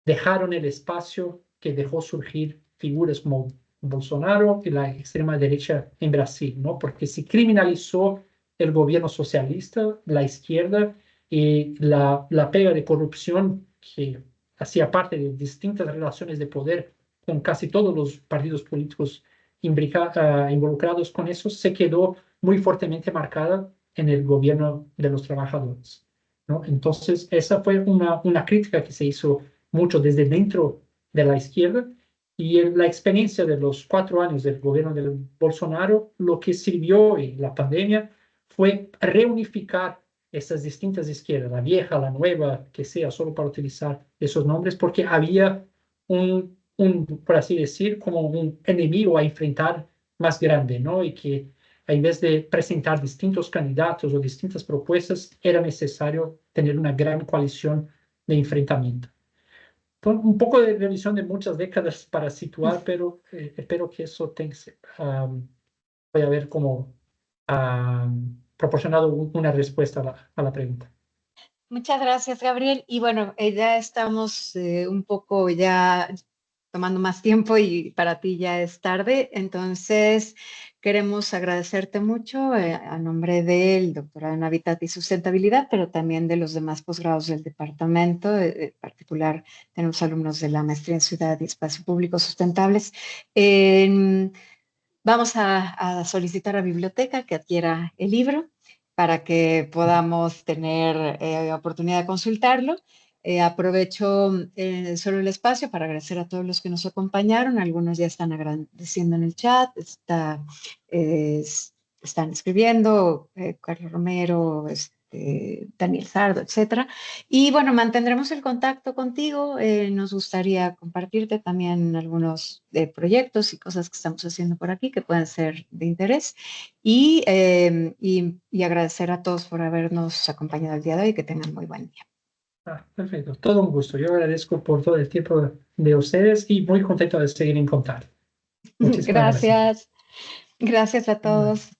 dejaron el espacio que dejó surgir figuras como Bolsonaro y la extrema derecha en Brasil, ¿no? Porque se criminalizó el gobierno socialista, la izquierda, y la pega de corrupción que hacía parte de distintas relaciones de poder con casi todos los partidos políticos involucrados con eso, se quedó muy fuertemente marcada en el gobierno de los trabajadores, ¿no? Entonces, esa fue una crítica que se hizo mucho desde dentro de la izquierda, y la experiencia de los 4 años del gobierno de Bolsonaro, lo que sirvió en la pandemia fue reunificar esas distintas izquierdas, la vieja, la nueva, que sea, solo para utilizar esos nombres, porque había por así decir, como un enemigo a enfrentar más grande, ¿no? Y que en vez de presentar distintos candidatos o distintas propuestas, era necesario tener una gran coalición de enfrentamiento. Un poco de revisión de muchas décadas para situar, pero espero que eso voy a ver cómo proporcionado una respuesta a la pregunta. Muchas gracias, Gabriel. Y bueno, ya estamos un poco ya tomando más tiempo y para ti ya es tarde. Entonces, queremos agradecerte mucho a nombre del doctorado en Hábitat y Sustentabilidad, pero también de los demás posgrados del departamento. En particular, tenemos alumnos de la maestría en Ciudad y Espacio Público Sustentables. Vamos a solicitar a Biblioteca que adquiera el libro para que podamos tener oportunidad de consultarlo. Aprovecho solo el espacio para agradecer a todos los que nos acompañaron. Algunos ya están agradeciendo en el chat, están escribiendo, Carlos Romero, Daniel Sardo, etcétera. Y bueno, mantendremos el contacto contigo. Nos gustaría compartirte también algunos proyectos y cosas que estamos haciendo por aquí que pueden ser de interés. Y agradecer a todos por habernos acompañado el día de hoy y que tengan muy buen día. Perfecto, todo un gusto. Yo agradezco por todo el tiempo de ustedes y muy contento de seguir en contacto. Muchísimas gracias. Gracias a todos.